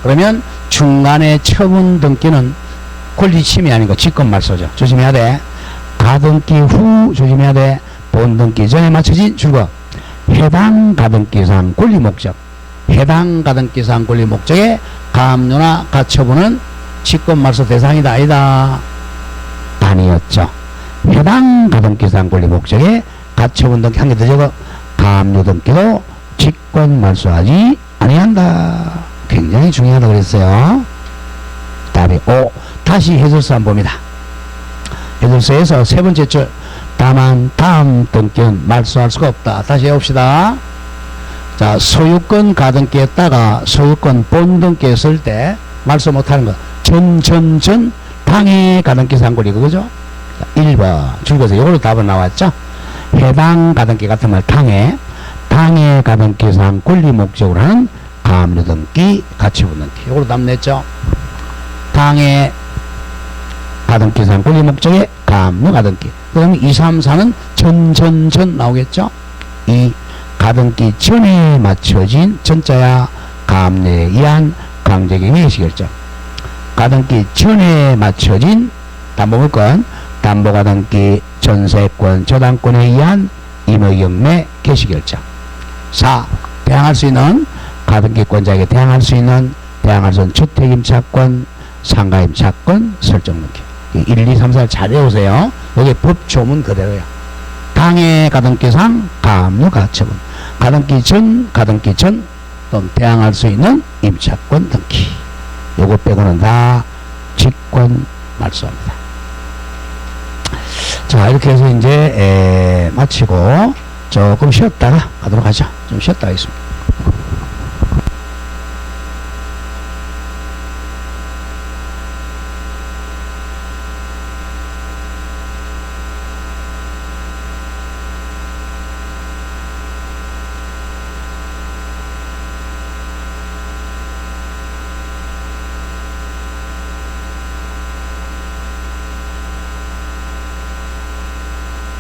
그러면 중간에 처분 등기는 권리 침해 아니고 직권 말소죠. 조심해야 돼. 가등기 후 조심해야 돼. 본등기 전에 맞춰진 주거. 해당 가등기상 권리 목적. 해당 가등기상 권리 목적의 가압류나 가처분은 직권 말소 대상이다 아니다? 아니었죠. 해당 가등기상 권리 목적의 가처분 등기 한 개 더 적어. 가압류 등기도 직권 말소하지 아니한다. 굉장히 중요하다고 그랬어요. 답이 5. 다시 해설서 한번 봅니다. 해설서에서 세 번째 줄, 다만 다음 등기는 말소할 수가 없다. 다시 해봅시다. 자, 소유권 가등기에다가 소유권 본등기 했을 때 말소 못하는 거. 전 당해 가등기 상권이 그거죠. 자, 1번 줄거서 이걸로 답은 나왔죠. 해당 가등기 같은 말 당해 가등기상 권리 목적으로 하는 가압류 등기 가처분 등기. 이걸로 답 냈죠. 당해 가등기상 권리 목적의 가압류 가등기. 그러면 2, 3, 4는 전 나오겠죠. 2. 가등기 전에 맞춰진 전자야 가압류에 의한 강제경의 의식결정. 가등기 전에 맞춰진 담보물권, 담보가등기, 전세권, 저당권에 의한 임의경매 개시결정. 4. 대항할 수 있는 가등기권자에게 대항할 수 있는 주택임차권, 상가임차권 설정 등기. 1, 2, 3, 4를 잘 외우세요. 여기 법조문 그대로야. 당해 가등기상 가압류 가처분. 가등기 전 또는 대항할 수 있는 임차권 등기. 요거 빼고는 다 직권 말소합니다. 자, 이렇게 해서 이제 마치고 조금 쉬었다가 가도록 하죠. 좀 쉬었다 하겠습니다.